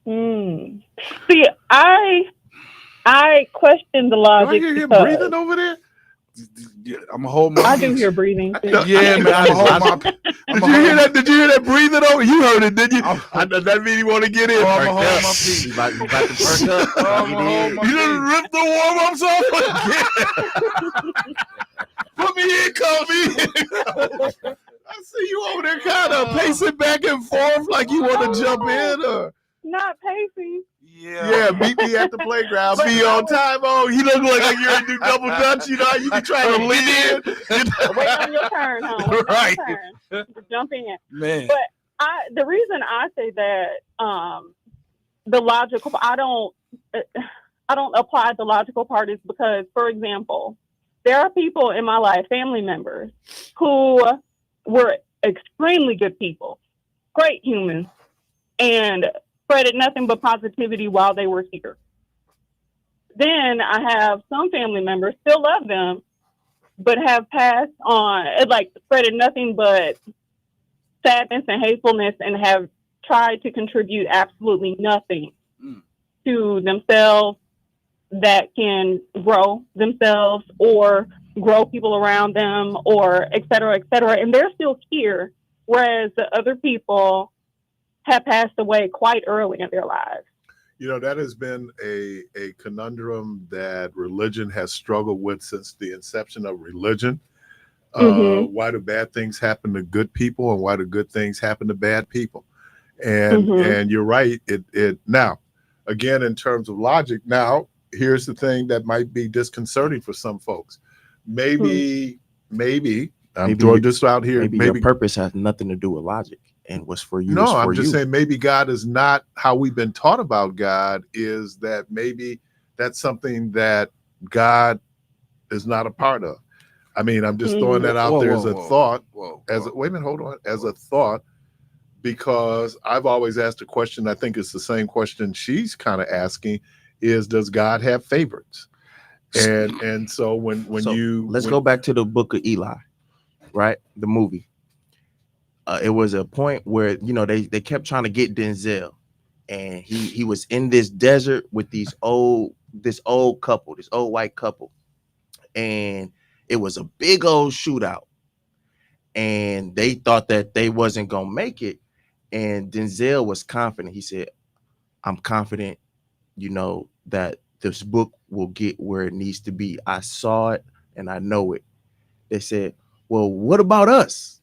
See, I question the logic. Do I hear him breathing over there? Yeah, I'm gonna hold my. I do hear breathing. Yeah, man. I'm gonna hold my. Did you hear that? Did you hear that breathing over? You heard it, didn't you? That mean you want to get in. I'm gonna hold my feet. You about to perk up. You done ripped the warm-ups off again. Put me in, call me. I see you over there kind of pacing back and forth like you want to jump in. Or... Not pacing. Yeah, meet me at the playground. Be on time. Oh, you look like you're in do double dutch. You know, you be trying to lean in. Wait on your turn, huh? Right. Jump in. Man. But the reason I say that the logical, I don't apply the logical part is because, for example, there are people in my life, family members, who were extremely good people, great humans, and spreaded nothing but positivity while they were here. Then I have some family members, still love them, but have passed on, like spreaded nothing but sadness and hatefulness and have tried to contribute absolutely nothing to themselves that can grow themselves or grow people around them or et cetera, and they're still here, whereas the other people have passed away quite early in their lives. You know, that has been a conundrum that religion has struggled with since the inception of religion. Why do bad things happen to good people and why do good things happen to bad people? And you're right. It now, again, in terms of logic, now here's the thing that might be disconcerting for some folks. Maybe I'm throwing this out here. Maybe your purpose has nothing to do with logic. And what's for you? No, I'm just saying maybe God is not how we've been taught about God, is that maybe that's something that God is not a part of. I mean, I'm just throwing that out there as a thought. Wait a minute, hold on. As a thought, because I've always asked a question, I think it's the same question she's kind of asking, is does God have favorites? And so let's go back to the book of Eli, right? The movie. It was a point where, you know, they kept trying to get Denzel, and he was in this desert with this old white couple, and it was a big old shootout, and they thought that they wasn't gonna make it, and Denzel was confident. He said, "I'm confident, you know, that this book will get where it needs to be. I saw it and I know it." They said, "Well, what about us?"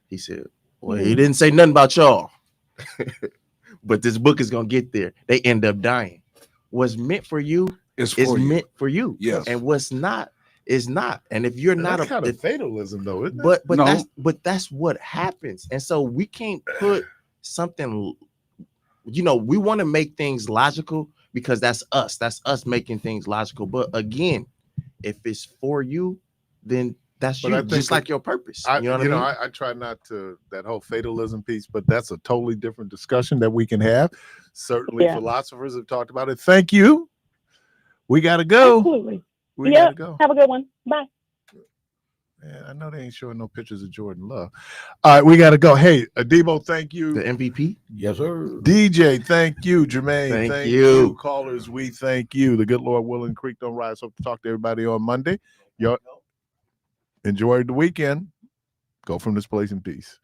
He said, "Well, he didn't say nothing about y'all, but this book is gonna get there." They end up dying. What's meant for you is meant for you. Yes. And what's not is not. And if you're not that's kind of fatalism, though, isn't it? But that's what happens. And so we can't put something, you know, we want to make things logical because that's us. That's us making things logical. But again, if it's for you, then that's you, just like your purpose. You know what I mean? I try not to, that whole fatalism piece, but that's a totally different discussion that we can have. Certainly philosophers have talked about it. Thank you. We got to go. Absolutely. We got to go. Have a good one. Bye. Yeah, I know they ain't showing no pictures of Jordan Love. All right, we got to go. Hey, Adebo, thank you. The MVP? Yes, sir. DJ, thank you. Jermaine, thank you. Callers, we thank you. The good Lord willing, Creek don't rise. Hope to talk to everybody on Monday. Y'all enjoy the weekend. Go from this place in peace.